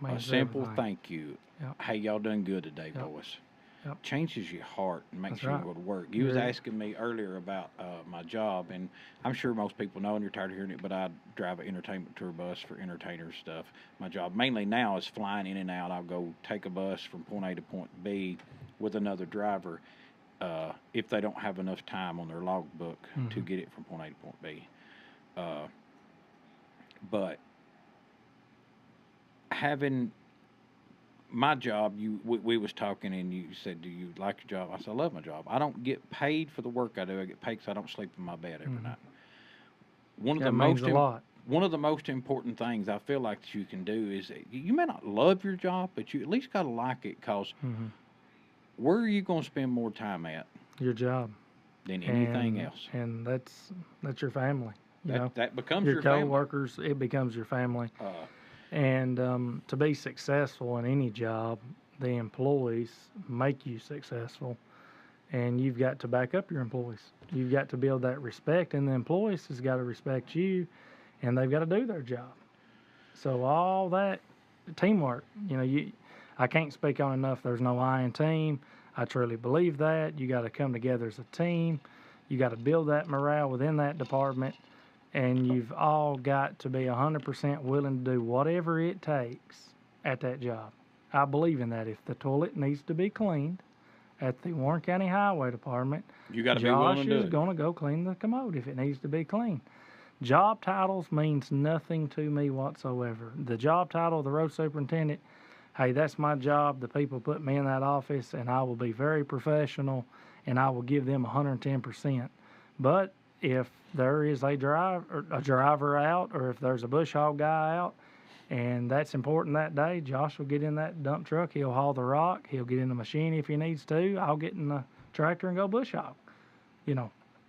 a simple thank you. Yep. Hey, y'all done good today, Yep. boys. Yep. Changes your heart and makes That's you right. go to work. You was Yeah. asking me earlier about my job, and I'm sure most people know, and you're tired of hearing it, but I drive an entertainment tour bus for entertainers stuff. My job mainly now is flying in and out. I'll go take a bus from point A to point B with another driver if they don't have enough time on their logbook to get it from point A to point B. But having my job, we was talking, and you said, do you like your job? I said, I love my job. I don't get paid for the work I do. I get paid because I don't sleep in my bed every night. One of That means a lot. One of the most important things I feel like that you can do is you may not love your job, but you at least got to like it, because where are you going to spend more time at Your job. than anything And- else? And that's your family. You know, That becomes your your family. coworkers, it becomes your family. And to be successful in any job, the employees make you successful, and you've got to back up your employees. You've got to build that respect, and the employees has got to respect you, and they've got to do their job. So all that teamwork, I can't speak on enough. There's no I in team. I truly believe that. You got to come together as a team. You got to build that morale within that department. And you've all got to be 100% willing to do whatever it takes at that job. I believe in that. If the toilet needs to be cleaned at the Warren County Highway Department, You got to be willing Josh to do is it. going to go clean the commode if it needs to be cleaned. Job titles means nothing to me whatsoever. The job title of the road superintendent, hey, that's my job. The people put me in that office, and I will be very professional, and I will give them 110%. But if there is a driver out, or if there's a bush hog guy out, and that's important that day, Josh will get in that dump truck. He'll haul the rock. He'll get in the machine if he needs to. I'll get in the tractor and go bush hog.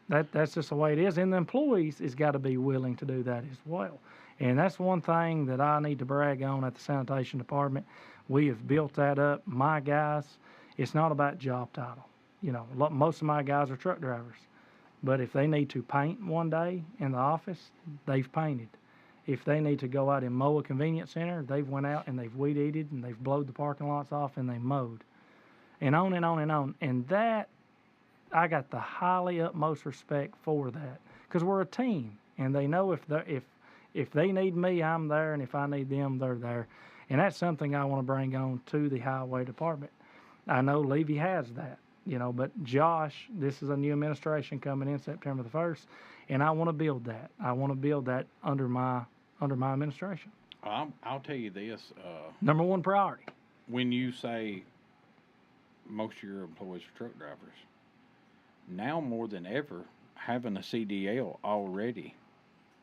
That's just the way it is. And the employees has got to be willing to do that as well. And that's one thing that I need to brag on at the sanitation department. We have built that up. My guys, it's not about job title. You know, most of my guys are truck drivers. But if they need to paint one day in the office, they've painted. If they need to go out and mow a convenience center, they've went out and they've weed eated and they've blowed the parking lots off and they mowed. And on and on and on. And that, I got the highly utmost respect for that. Because we're a team. And they know if they need me, I'm there. And if I need them, they're there. And that's something I want to bring on to the highway department. I know Levy has that. You know, but Josh, this is a new administration coming in September the 1st, and I want to build that. I want to build that under my administration. I'll tell you this. Number one priority. When you say most of your employees are truck drivers, now more than ever, having a CDL already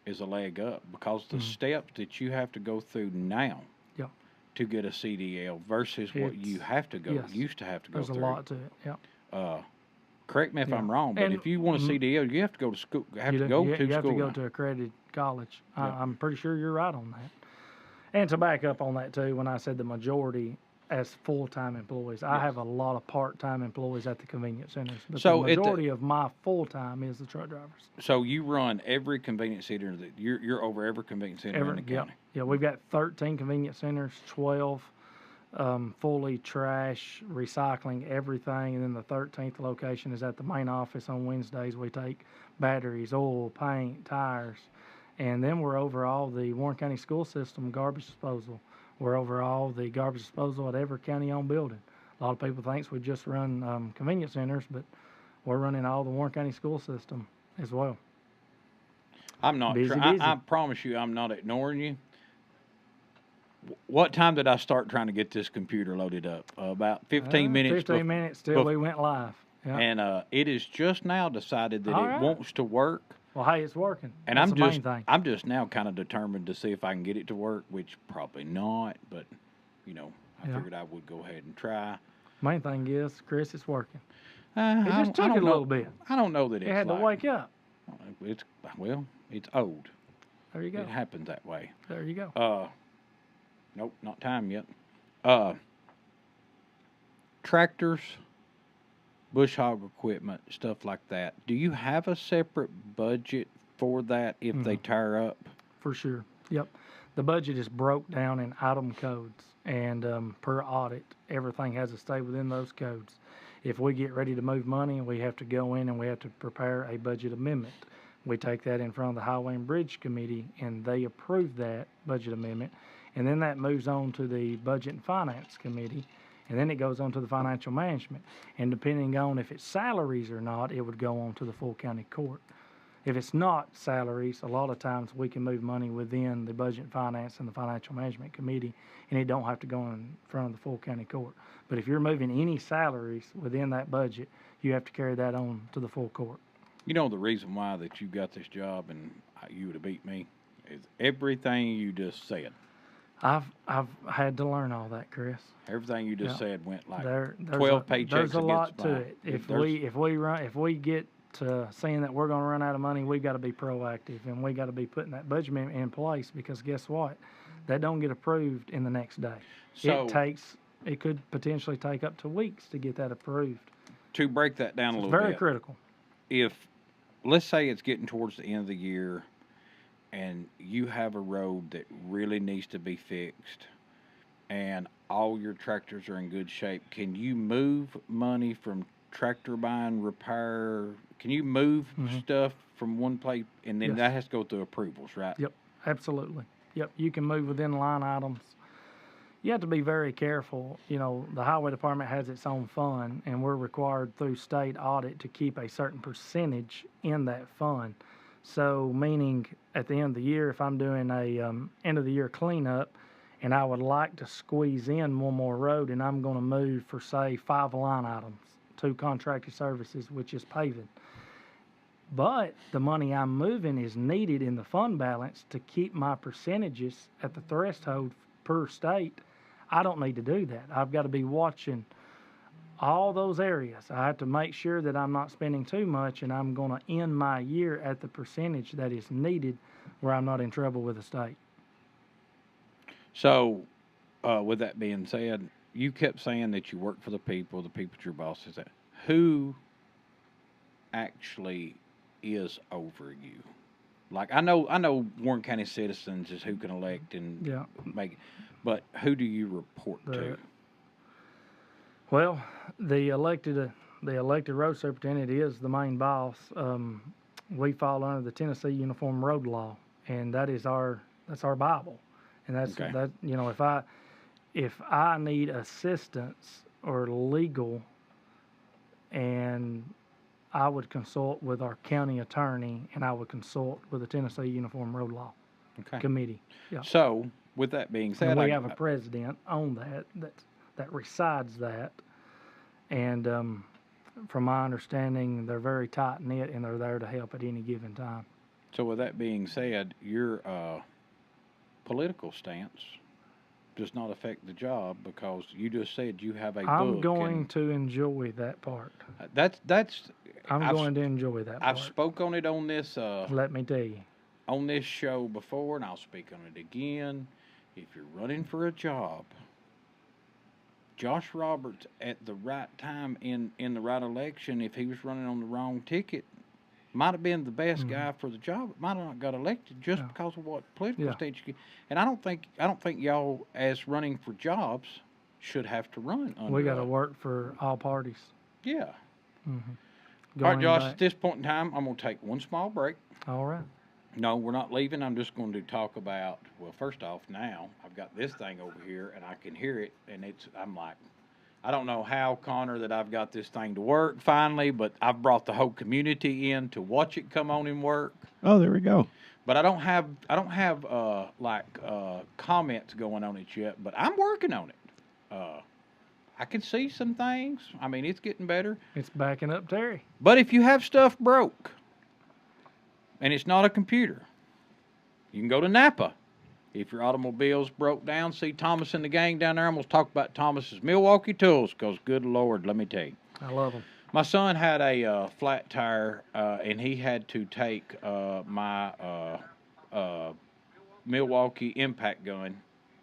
is a leg up because the steps that you have to go through now to get a CDL versus what you have to go used to have to go through. There's a lot to it. Yeah. Correct me if I'm wrong, but if you want a CDL, you have to go to school. You have to go to accredited college. I'm pretty sure you're right on that. And to back up on that too, when I said the majority as full-time employees, I have a lot of part-time employees at the convenience centers, but the majority of my full-time is the truck drivers. So you run every convenience center that you're over every convenience center in the county. Yeah, we've got 13 convenience centers, 12 fully trash, recycling everything, and then the 13th location is at the main office on Wednesdays. We take batteries, oil, paint, tires, and then we're over all the Warren County school system garbage disposal. We're over all the garbage disposal at every county-owned building. A lot of people think we just run convenience centers, but we're running all the Warren County school system as well. I'm not. I promise you, I'm not ignoring you. What time did I start trying to get this computer loaded up? About 15 minutes. 15 minutes till we went live. Yep. And it is just now decided that it wants to work. Well, hey, it's working. And that's the main thing. I'm just now kind of determined to see if I can get it to work, which probably not, but I figured I would go ahead and try. Main thing is, Chris, it's working. It just took it a little bit. I don't know that it had to wake up. It's old. There you go. It happens that way. There you go. Nope, not time yet. Tractors, bush hog equipment, stuff like that. Do you have a separate budget for that if they tire up? For sure. Yep. The budget is broke down in item codes, and per audit, everything has to stay within those codes. If we get ready to move money, we have to go in and we have to prepare a budget amendment. We take that in front of the Highway and Bridge Committee, and they approve that budget amendment. And then that moves on to the Budget and Finance Committee, and then it goes on to the Financial Management. And depending on if it's salaries or not, it would go on to the full county court. If it's not salaries, a lot of times we can move money within the Budget and Finance and the Financial Management Committee, and it don't have to go in front of the full county court. But if you're moving any salaries within that budget, you have to carry that on to the full court. You know the reason why that you got this job and you would have beat me is everything you just said. I've had to learn all that, Chris. Everything you just said went like 12 paychecks. There's a lot to it. If we get to saying that we're going to run out of money, we've got to be proactive, and we got to be putting that budget in place, because guess what? That don't get approved in the next day. So it could potentially take up to weeks to get that approved. To break that down a little bit. It's very critical. If let's say it's getting towards the end of the year and you have a road that really needs to be fixed and all your tractors are in good shape, can you move money from tractor buying, repair? Can you move stuff from one place, and then that has to go through approvals, right? Yep, absolutely. Yep, you can move within line items. You have to be very careful. The highway department has its own fund, and we're required through state audit to keep a certain percentage in that fund. So meaning at the end of the year, if I'm doing a end of the year cleanup and I would like to squeeze in one more road, and I'm going to move for, say, 5 line items, 2 contracted services, which is paving. But the money I'm moving is needed in the fund balance to keep my percentages at the threshold per state. I don't need to do that. I've got to be watching all those areas. I have to make sure that I'm not spending too much, and I'm going to end my year at the percentage that is needed where I'm not in trouble with the state. So with that being said, you kept saying that you work for the people's your bosses. Who actually is over you? Like I know Warren County citizens is who can elect and Yeah. make, but who do you report to? Well, the elected road superintendent is the main boss. We fall under the Tennessee Uniform Road Law, and that's our Bible, and that's Okay. that. You know, if I need assistance or legal, and I would consult with our county attorney, and I would consult with the Tennessee Uniform Road Law Okay. Committee. Yeah. So, with that being said, And we have a president on that resides that, and from my understanding, they're very tight knit and they're there to help at any given time. so with that being said, your political stance does not affect the job because you just said you have a I'm book. going to enjoy that part. That's I'm I've, going to enjoy that I've part. spoke on it on this Let me tell you. on this show before, and I'll speak on it again. If you're running for a job, Josh Roberts at the right time in the right election, if he was running on the wrong ticket, might have been the best guy for the job. Might have not got elected just because of what political stage you get. And I don't think y'all as running for jobs should have to run. We got to work for all parties. Yeah. Mm-hmm. All right, Josh. At this point in time, I'm going to take one small break. All right. No, we're not leaving. I'm just going to talk about, well, first off, now I've got this thing over here and I can hear it. And I'm like, I don't know how, Connor, that I've got this thing to work finally, but I've brought the whole community in to watch it come on and work. Oh, there we go. But I don't have comments going on it yet, but I'm working on it. I can see some things. I mean, it's getting better. It's backing up Terry. But if you have stuff broke, and it's not a computer, you can go to Napa. If your automobile's broke down, see Thomas and the gang down there. I'm going to talk about Thomas's Milwaukee Tools because, good Lord, let me tell you. I love them. My son had a flat tire, and he had to take my Milwaukee impact gun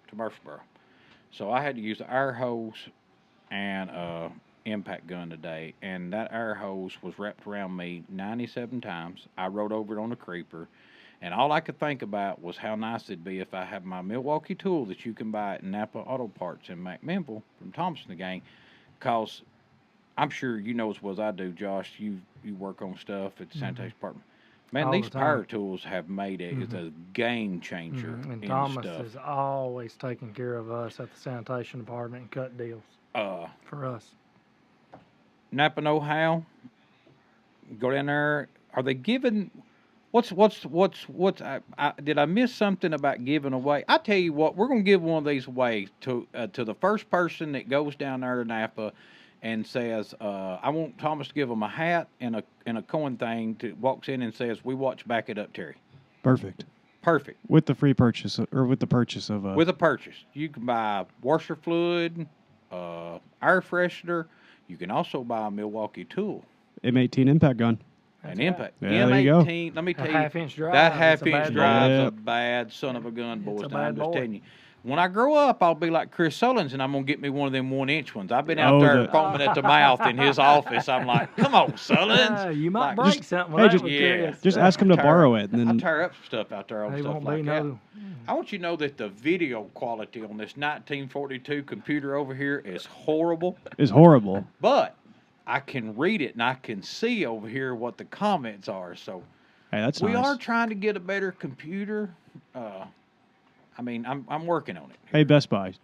to Murfreesboro. So I had to use the air hose and impact gun today, and that air hose was wrapped around me 97 times. I rode over it on a creeper, and all I could think about was how nice it'd be if I had my Milwaukee tool that you can buy at Napa Auto Parts in McMinnville from Thompson the gang, because I'm sure you know as well as I do, Josh, you work on stuff at the sanitation department. Man, All these the time. power tools have made it as a game changer And in Thomas stuff. is always taking care of us at the sanitation department and cut deals for us. Napa know-how. Go down there. Are they giving? What's? Did I miss something about giving away? I tell you what, we're gonna give one of these away to the first person that goes down there to Napa and says, "I want Thomas to give him a hat and a coin thing." Walks in and says, "We watch Back It Up, Terry." Perfect. Perfect. With the free purchase or with the purchase of With a purchase, you can buy washer fluid, air freshener. You can also buy a Milwaukee tool. M18 impact gun. An impact. Yeah, there you go. M18, let me tell you, half-inch drive, that it's a half-inch bad drive's boy. a bad son of a gun, boys. a Now, I'm bad just boy. telling you. When I grow up, I'll be like Chris Sullins, and I'm going to get me one of them 1-inch ones. I've been out Oh, there the- foaming at the mouth in his office. I'm like, come on, Sullins. You might Like, break just- something hey, with just- that one, Yeah. Chris. Just ask him to Tear- borrow it, and I then tear up stuff out there on They stuff won't like be that. no. I want you to know that the video quality on this 1942 computer over here is horrible, is horrible. but I can read it and I can see over here what the comments are. So Hey, that's we nice. are trying to get a better computer. I mean, I'm working on it. Hey, Best Buy,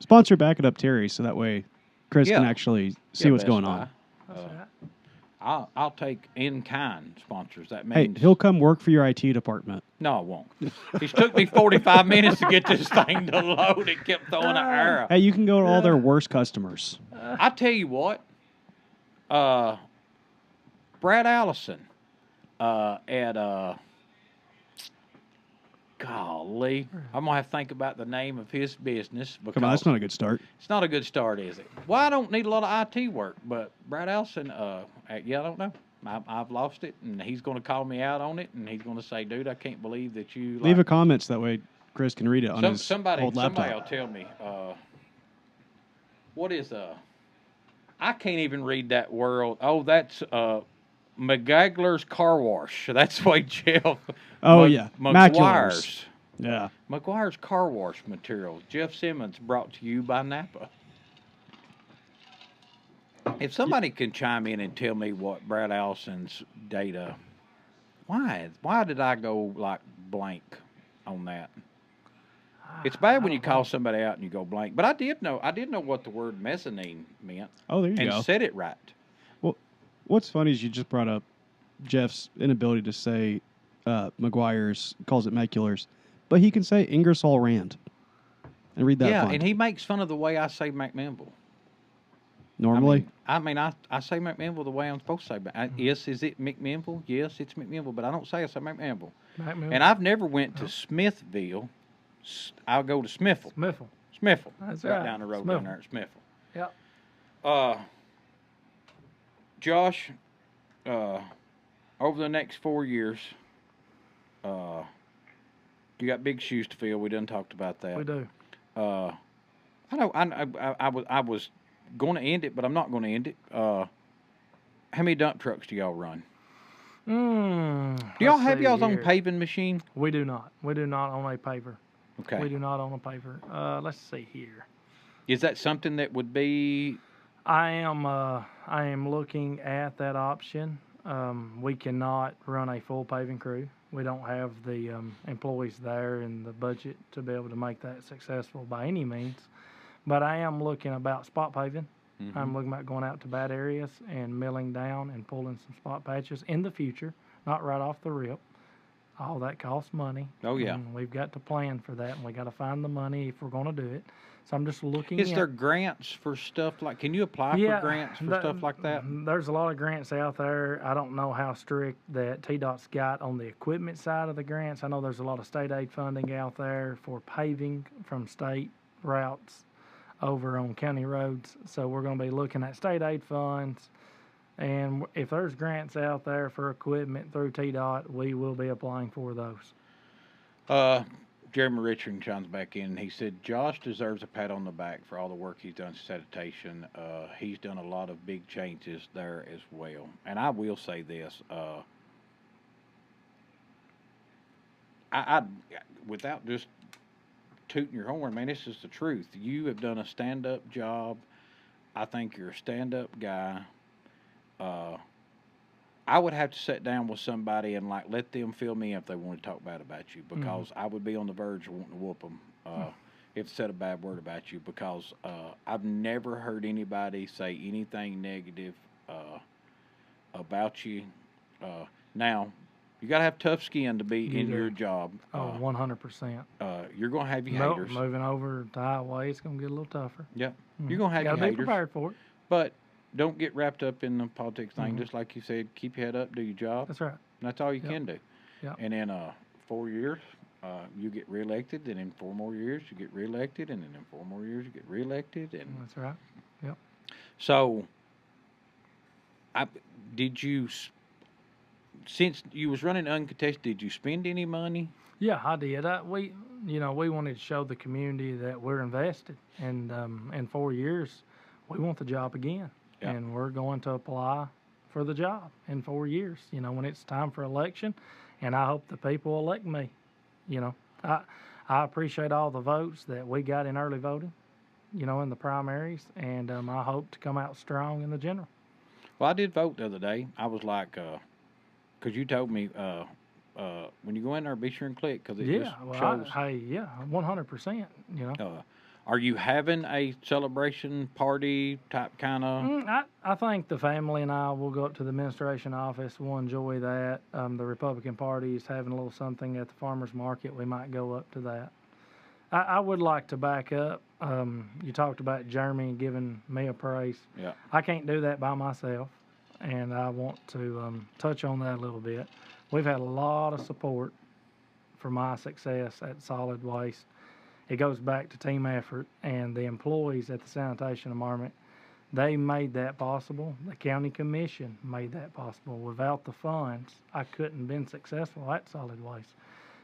sponsor Back It Up Terry, so that way Chris can Yeah. actually see Yeah, what's Best going Buy. on. That's right. I'll take in-kind sponsors. That Hey, means he'll come work for your IT department. no, I won't. It's took me 45 minutes to get this thing to load. It kept throwing an arrow. Hey, you can go to all their worst customers. I tell you what, Brad Allison at golly, I'm gonna have to think about the name of his business because Come on, that's not a good start. it's not a good start, is it? Well, I don't need a lot of IT work, but Brad Allison, yeah, I don't know. I've lost it, and he's going to call me out on it, and he's going to say, "Dude, I can't believe that you Leave a like, comment so that way Chris can read it on his somebody old laptop. will tell me. What is I can't even read that word. Oh, that's McGagler's Car Wash. That's why Jeff. Oh, yeah. McGuire's. Yeah. McGuire's Car Wash materials. Jeff Simmons, brought to you by Napa. If somebody can chime in and tell me what Brad Allison's data, why did I go like blank on that? It's bad when you call somebody out and you go blank. But I did know what the word mezzanine meant. Oh, there you and go. said it right. Well, what's funny is you just brought up Jeff's inability to say McGuire's, calls it maculars, but he can say Ingersoll Rand and read that font. And he makes fun of the way I say McMinnville. Normally? I say McMinnville the way I'm supposed to say. Yes, is it McMinnville? Yes, it's McMinnville, but I don't say it's McMinnville. And I've never went to Smithville. I'll go to Smithville. Smithville. That's right right. down the road Smithville. down there at Smithville. Yep. Josh, over the next 4 years, you got big shoes to fill. We done talked about that. We do. I was going to end it, but I'm not going to end it. How many dump trucks do y'all run? Do y'all have y'all's own paving machine? We do not. We do not own a paver. Okay. We do not own a paver. Let's see here. Is that something that would be? I am looking at that option. We cannot run a full paving crew. We don't have the employees there and the budget to be able to make that successful by any means. But I am looking about spot paving. Mm-hmm. I'm looking about going out to bad areas and milling down and pulling some spot patches in the future, not right off the rip. All that costs money. Oh, yeah. And we've got to plan for that, and we got to find the money if we're going to do it. So I'm just looking. Is there grants for stuff like? Can you apply for grants for stuff like that? There's a lot of grants out there. I don't know how strict that TDOT's got on the equipment side of the grants. I know there's a lot of state aid funding out there for paving from state routes over on county roads. So we're going to be looking at state aid funds. And if there's grants out there for equipment through TDOT, we will be applying for those. Jeremy Richardson chimes back in, and he said, Josh deserves a pat on the back for all the work he's done sanitation. He's done a lot of big changes there as well. And I will say this, I without just tooting your horn, man, this is the truth. You have done a stand-up job. I think you're a stand-up guy. I would have to sit down with somebody and let them fill me in if they want to talk bad about you, because I would be on the verge of wanting to whoop them if they said a bad word about you, because I've never heard anybody say anything negative about you. Now, you got to have tough skin to be in your job. 100%. You're going to have your haters. Moving over to highway, it's going to get a little tougher. Yep. You're going to have your haters. Got to be prepared for it. But don't get wrapped up in the politics thing. Just like you said, keep your head up, do your job. That's right. And that's all you can do. Yep. And in 4 years, you get reelected. And in 4 more years, you get reelected. And then in 4 more years, you get reelected. And that's right. Yep. So, since you was running uncontested, did you spend any money? Yeah, I did. We wanted to show the community that we're invested. And in 4 years, we want the job again. Yep. And we're going to apply for the job in 4 years, when it's time for election. And I hope the people elect me. I appreciate all the votes that we got in early voting, in the primaries. And I hope to come out strong in the general. Well, I did vote the other day. I was like, because you told me when you go in there, be sure and click, because it just shows. 100%, Are you having a celebration party type kind of? I think the family and I will go up to the administration office. We'll enjoy that. The Republican Party is having a little something at the farmers market. We might go up to that. I would like to back up. You talked about Jeremy giving me a praise. Yeah. I can't do that by myself, and I want to touch on that a little bit. We've had a lot of support for my success at Solid Waste. It goes back to team effort, and the employees at the sanitation department, they made that possible. The county commission made that possible. Without the funds, I couldn't have been successful at Solid Waste.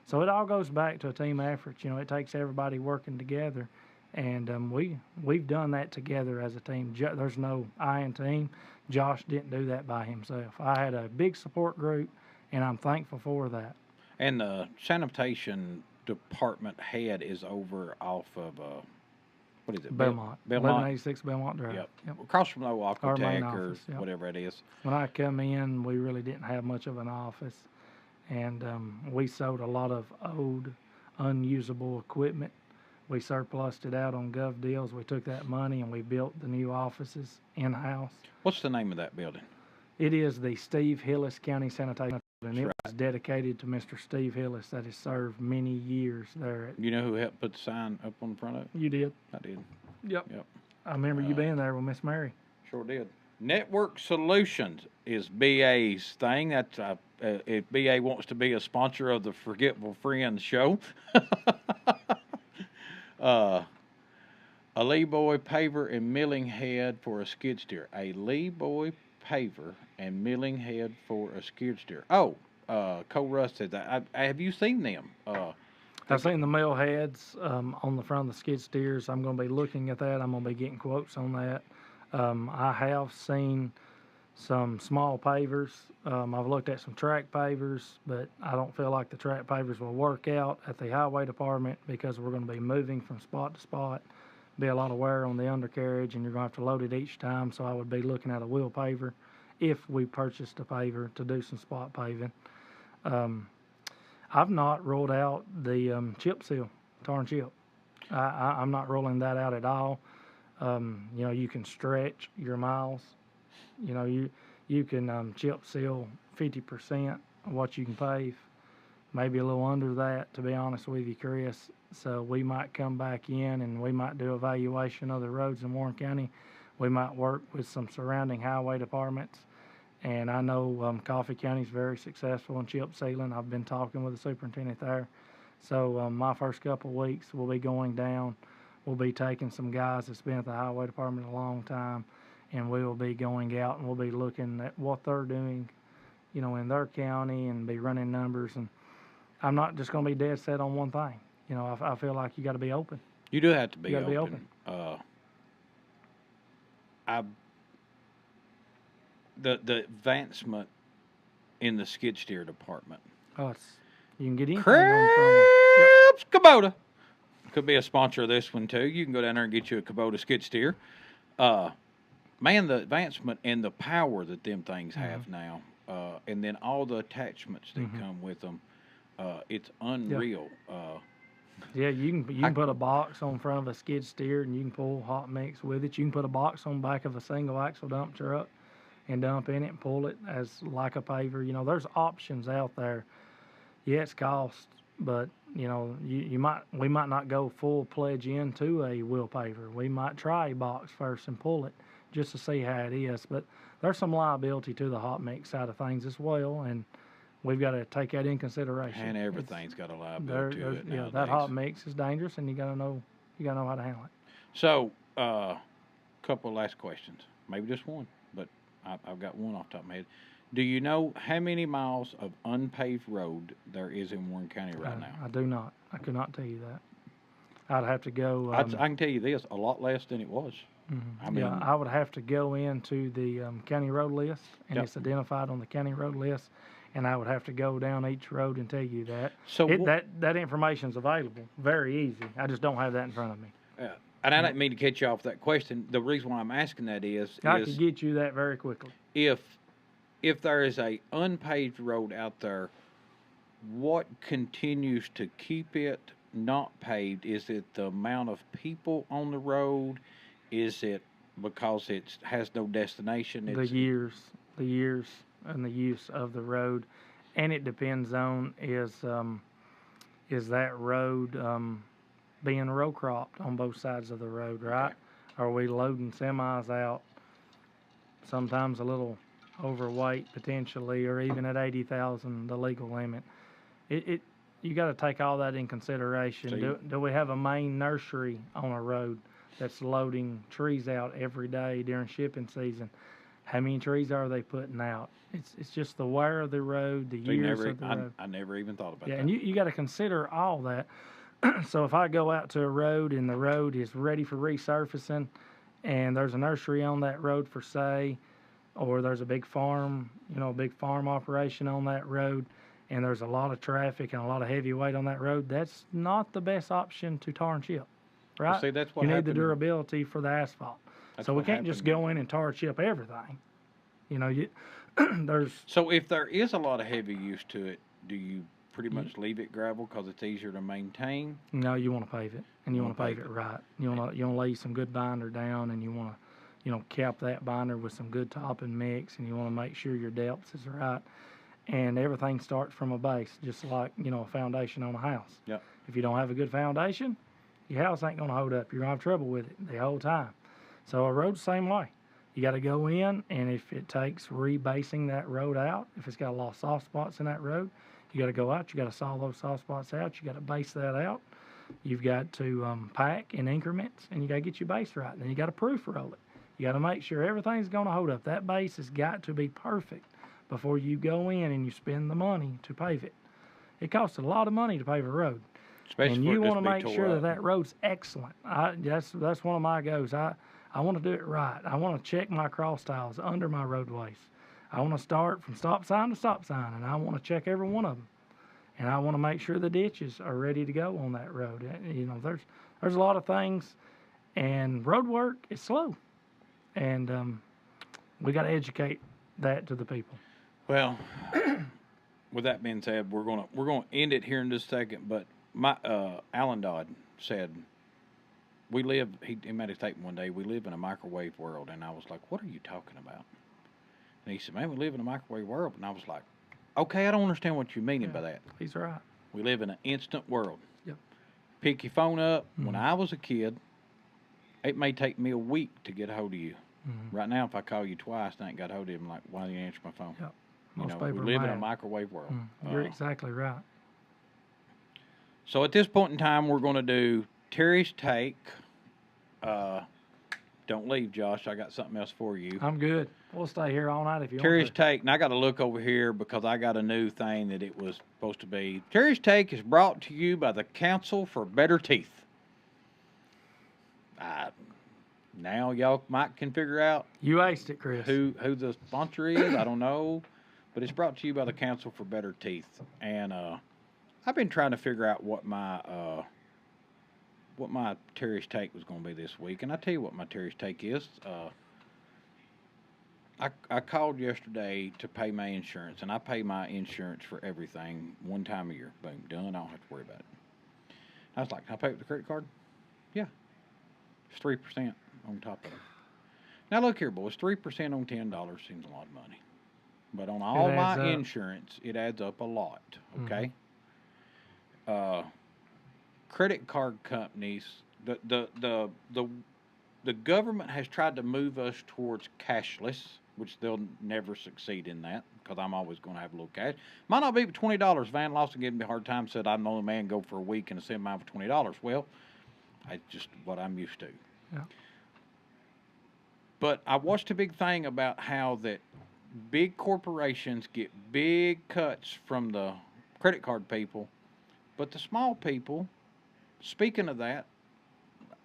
So it all goes back to a team effort. You know, it takes everybody working together, and we've done that together as a team. There's no I in team. Josh didn't do that by himself. I had a big support group, and I'm thankful for that. And the sanitation department head is over off of what is it? Belmont, Belmont. 1186 Belmont Drive. Yep. Across from the old Our main Aquatech or office, yep. whatever it is. When I come in, we really didn't have much of an office, and we sold a lot of old, unusable equipment. We surplused it out on gov deals. We took that money and we built the new offices in-house. What's the name of that building? It is the Steve Hillis County Sanitation, and it was dedicated to Mr. Steve Hillis that has served many years there. You know who helped put the sign up on the front of it? You did? I did. Yep. Yep. I remember you being there with Miss Mary. Sure did. Network Solutions is BA's thing. That's if BA wants to be a sponsor of the Forgetful Friends show. A Lee Boy paver and milling head for a skid steer. A Lee Boy paver and milling head for a skid steer. Oh, Cole Russ said that. Have you seen them? I've seen the mill heads on the front of the skid steers. I'm going to be looking at that. I'm going to be getting quotes on that. I have seen some small pavers. I've looked at some track pavers, but I don't feel like the track pavers will work out at the highway department because we're going to be moving from spot to spot. Be a lot of wear on the undercarriage, and you're going to have to load it each time. So I would be looking at a wheel paver if we purchased a paver to do some spot paving. I've not rolled out the chip seal, tar and chip. I'm not rolling that out at all. You know, you can stretch your miles. You know, you can chip seal 50% of what you can pave, maybe a little under that, to be honest with you, Chris. So we might come back in and we might do evaluation of the roads in Warren County. We might work with some surrounding highway departments. And I know Coffee County is very successful in chip sealing. I've been talking with the superintendent there. So my first couple of weeks, we'll be going down. We'll be taking some guys that's been at the highway department a long time, and we will be going out and we'll be looking at what they're doing, you know, in their county, and be running numbers. And I'm not just going to be dead set on one thing. You know, I feel like you got to be open. You do have to be You open. gotta be open. The advancement in the skid steer department. Oh, you can get anything on from them. Cribs Kubota could be a sponsor of this one too. You can go down there and get you a Kubota skid steer. Man, the advancement and the power that them things have now, and then all the attachments that come with them, it's unreal. Yeah, you can put a box on front of a skid steer and you can pull hot mix with it. You can put a box on the back of a single axle dump truck and dump in it and pull it as like a paver. You know, there's options out there. Yeah, it's cost, but you know, we might not go full pledge into a wheel paver. We might try a box first and pull it just to see how it is. But there's some liability to the hot mix side of things as well, and we've got to take that in consideration. And everything's got a liability to it nowadays. That hot mix is dangerous, and you got to know how to handle it. So, couple of last questions, maybe just one, but I've got one off the top of my head. Do you know how many miles of unpaved road there is in Warren County right now? I do not. I could not tell you that. I'd have to go. I can tell you this: a lot less than it was. I mean, yeah, I would have to go into the county road list, and it's identified on the county road list, and I would have to go down each road and tell you that. So that information is available, very easy. I just don't have that in front of me. And I didn't mean to catch you off that question. The reason why I'm asking that is I could get you that very quickly. If there is a unpaved road out there, what continues to keep it not paved? Is it the amount of people on the road? Is it because it has no destination? The years and the use of the road, and it depends on is that road being row cropped on both sides of the road, right? Okay. Are we loading semis out? Sometimes a little overweight potentially, or even at 80,000, the legal limit. You got to take all that in consideration. So Do we have a main nursery on a road that's loading trees out every day during shipping season? how many trees are they putting out? It's just the wear of the road, the So you years never, of the road. I never even thought about Yeah, that. and you got to consider all that. So if I go out to a road and the road is ready for resurfacing, and there's a nursery on that road for say, or there's a big farm, a big farm operation on that road, and there's a lot of traffic and a lot of heavy weight on that road, that's not the best option to tar and chip, right? see, that's what you need the happened. durability for the asphalt. That's So we what can't just happened. go in and tar and chip everything. There's So if there is a lot of heavy use to it, do you pretty much leave it gravel because it's easier to maintain? No, you want to pave it, and you want to pave it right. You want to lay some good binder down, and you want to cap that binder with some good top and mix, and you want to make sure your depth is right. And everything starts from a base, just like a foundation on a house. Yep. If you don't have a good foundation, your house ain't gonna hold up. You're gonna have trouble with it the whole time. So a road's the same way. You got to go in, and if it takes rebasing that road out, if it's got a lot of soft spots in that road, you got to go out. You got to saw those soft spots out. You got to base that out. You've got to pack in increments, and you got to get your base right. Then you got to proof roll it. You got to make sure everything's going to hold up. That base has got to be perfect before you go in and you spend the money to pave it. It costs a lot of money to pave a road, Especially and for it you just want to be make tore sure up. that road's excellent. That's one of my goals. I want to do it right. I want to check my cross tiles under my roadways. I want to start from stop sign to stop sign, and I want to check every one of them. And I want to make sure the ditches are ready to go on that road. There's a lot of things, and road work is slow, and we got to educate that to the people. Well, with that being said, we're gonna end it here in just a second. But my Alan Dodd said we live. He made a statement one day. We live in a microwave world, and I was like, "What are you talking about?" And he said, "Man, we live in a microwave world," and I was like, "Okay, I don't understand what you're meaning by that." He's right. We live in an instant world. Yep. Pick your phone up. When I was a kid, it may take me a week to get a hold of you. Right now, if I call you twice and I ain't got a hold of you, I'm like, why didn't you answer my phone? Yep. We Most people live in a mad. microwave world. You're exactly right. So at this point in time, we're going to do Terry's take. Don't leave, Josh. I got something else for you. I'm good. We'll stay here all night if you Terry's want to. take, and I got to look over here because I got a new thing that it was supposed to be. Terry's take is brought to you by the Council for Better Teeth. Now y'all can figure out You aced it, Chris. who the sponsor is. I don't know, but it's brought to you by the Council for Better Teeth. And I've been trying to figure out what my Terry's take was going to be this week, and I tell you what my Terry's take is. I called yesterday to pay my insurance, and I pay my insurance for everything one time a year. Boom, done. I don't have to worry about it. I was like, can I pay with the credit card? Yeah. It's 3% on top of it. Now look here, boys. 3% on $10 seems a lot of money, but on all adds my up. insurance, it adds up a lot. Okay. Credit card companies, the government has tried to move us towards cashless, which they'll never succeed in that because I'm always going to have a little cash. Might not be for $20. Van Lawson gave me a hard time, said I'm the only man go for a week and send mine for $20. Well, it's just what I'm used to. Yeah. But I watched a big thing about how that big corporations get big cuts from the credit card people, but the small people, speaking of that,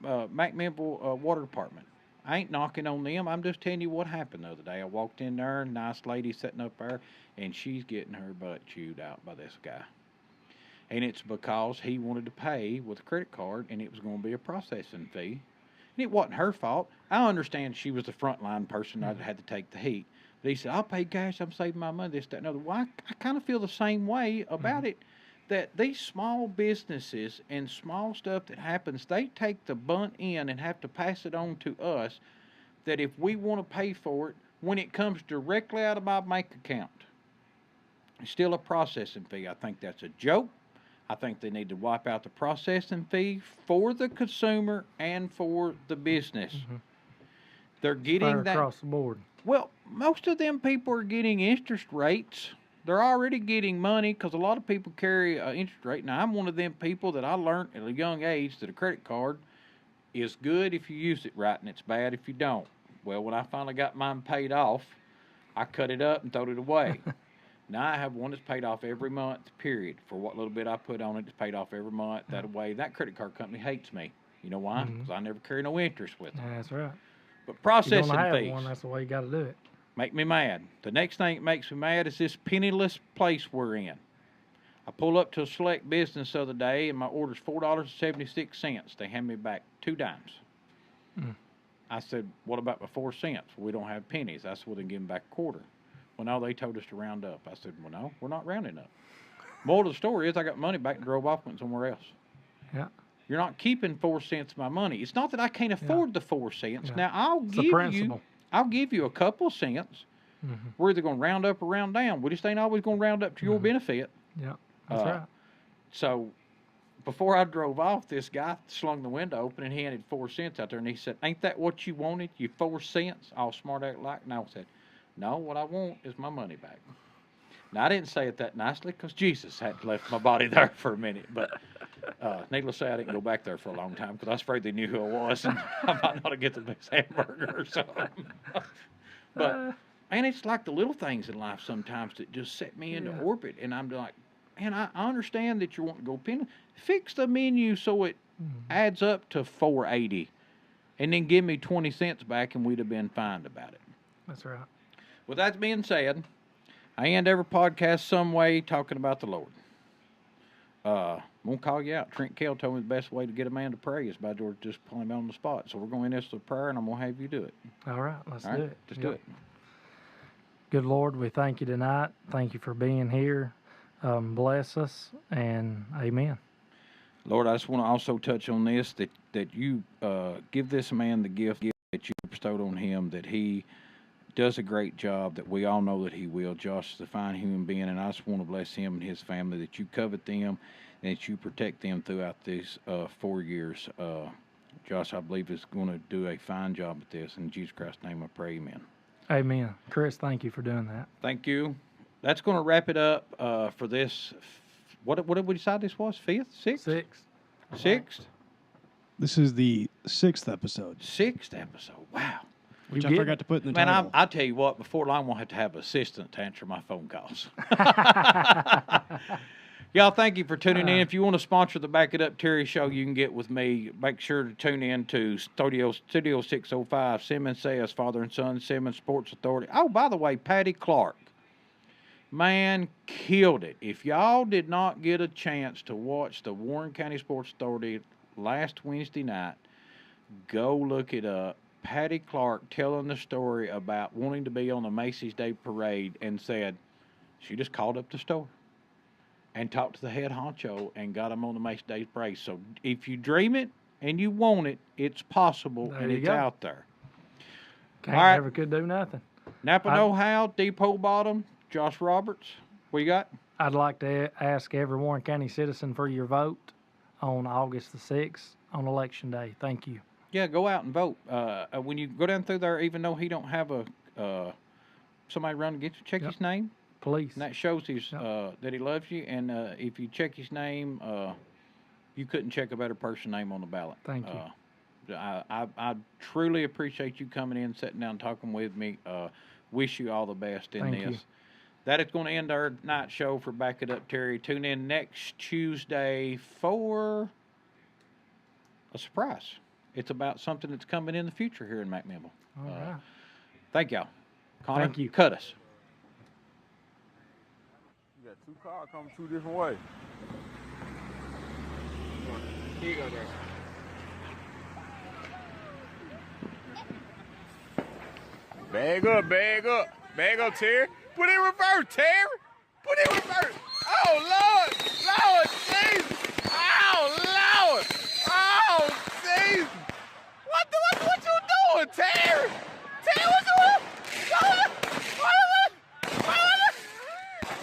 McMinnville Water Department, I ain't knocking on them. I'm just telling you what happened the other day. I walked in there, nice lady sitting up there, and she's getting her butt chewed out by this guy. And it's because he wanted to pay with a credit card, and it was going to be a processing fee. And it wasn't her fault. I understand she was the frontline person that had to take the heat. But he said, I'll pay cash. I'm saving my money, this, that, and other. Well, I kind of feel the same way about it, that these small businesses and small stuff that happens, they take the bunt in and have to pass it on to us, that if we want to pay for it, when it comes directly out of my bank account, it's still a processing fee. I think that's a joke. I think they need to wipe out the processing fee for the consumer and for the business. They're getting Fair that. across the board. Well, most of them people are getting interest rates. They're already getting money because a lot of people carry an interest rate. Now, I'm one of them people that I learned at a young age that a credit card is good if you use it right and it's bad if you don't. Well, when I finally got mine paid off, I cut it up and threw it away. Now I have one that's paid off every month, period. For what little bit I put on it, it's paid off every month. That way, that credit card company hates me. You know why? Because I never carry no interest with them. That's right. But You processing don't have fees one, that's the way you got to do it. make me mad. The next thing that makes me mad is this penniless place we're in. I pull up to a select business the other day, and my order's $4.76. They hand me back 2 dimes. I said, what about my 4 cents? Well, we don't have pennies. I said, well, then give them back a quarter. Well, no, they told us to round up. I said, well, no, we're not rounding up. Moral of the story is I got money back and drove off and went somewhere else. Yeah. You're not keeping 4 cents of my money. It's not that I can't afford the 4 cents. Yeah. Now, I'll give you a couple cents. We're either going to round up or round down. We just ain't always going to round up to your benefit. Yeah, that's right. So before I drove off, this guy slung the window open and he handed 4 cents out there, and he said, ain't that what you wanted, you 4 cents? All smart act like. And I said, no, what I want is my money back. Now, I didn't say it that nicely because Jesus had left my body there for a minute. But needless to say, I didn't go back there for a long time because I was afraid they knew who I was and I might not get the best hamburger or something. But, man, it's like the little things in life sometimes that just set me into orbit. And I'm like, man, I understand that you want to go penny. Fix the menu so it adds up to $4.80 and then give me 20 cents back and we'd have been fine about it. That's right. With that being said, I end every podcast some way talking about the Lord. I'm going to call you out. Trent Kell told me the best way to get a man to pray is by just pulling him on the spot. So we're going to end this with prayer, and I'm going to have you do it. All right, let's do it. Just do it. Good Lord, we thank you tonight. Thank you for being here. Bless us, and amen. Lord, I just want to also touch on this, that you give this man the gift that you bestowed on him, that he does a great job, that we all know that he will. Josh is a fine human being, and I just want to bless him and his family, that you covet them and that you protect them throughout these 4 years. Josh, I believe, is going to do a fine job at this. In Jesus Christ's name I pray, amen. Amen. Chris, thank you for doing that. Thank you. That's going to wrap it up for this. What did we decide this was? 5th? 6th? Sixth? This is the 6th episode. 6th episode. Wow. Which I forgot to put in the title. Man, I'll tell you what, before long, we'll have to have an assistant to answer my phone calls. Y'all, thank you for tuning in. If you want to sponsor the Back It Up Terry show, you can get with me. Make sure to tune in to Studio 605, Simmons Says, Father and Son, Simmons Sports Authority. Oh, by the way, Patty Clark. Man, killed it. If y'all did not get a chance to watch the Warren County Sports Authority last Wednesday night, go look it up. Patty Clark telling the story about wanting to be on the Macy's Day Parade and said she just called up the store and talked to the head honcho and got him on the Macy's Day Parade. So if you dream it and you want it, it's possible and it's out there. Can't never could do nothing. Napa Know-How, Depot Bottom, Josh Roberts, what you got? I'd like to ask every Warren County citizen for your vote on August the 6th on Election Day. Thank you. Yeah, go out and vote. When you go down through there, even though he don't have somebody run against you, check his name. Please. And that shows that he loves you. And if you check his name, you couldn't check a better person's name on the ballot. Thank you. I truly appreciate you coming in, sitting down, talking with me. Wish you all the best in Thank this. you. That is going to end our night show for Back It Up Terry. Tune in next Tuesday for a surprise. It's about something that's coming in the future here in McMinnville. All right. Thank y'all. Connor, Thank you. cut us. You got 2 cars coming 2 different ways. Here you go, there. Bag up, bag up. Bag up, Terry. Put it in reverse, Terry. Put it in reverse. Oh, Lord.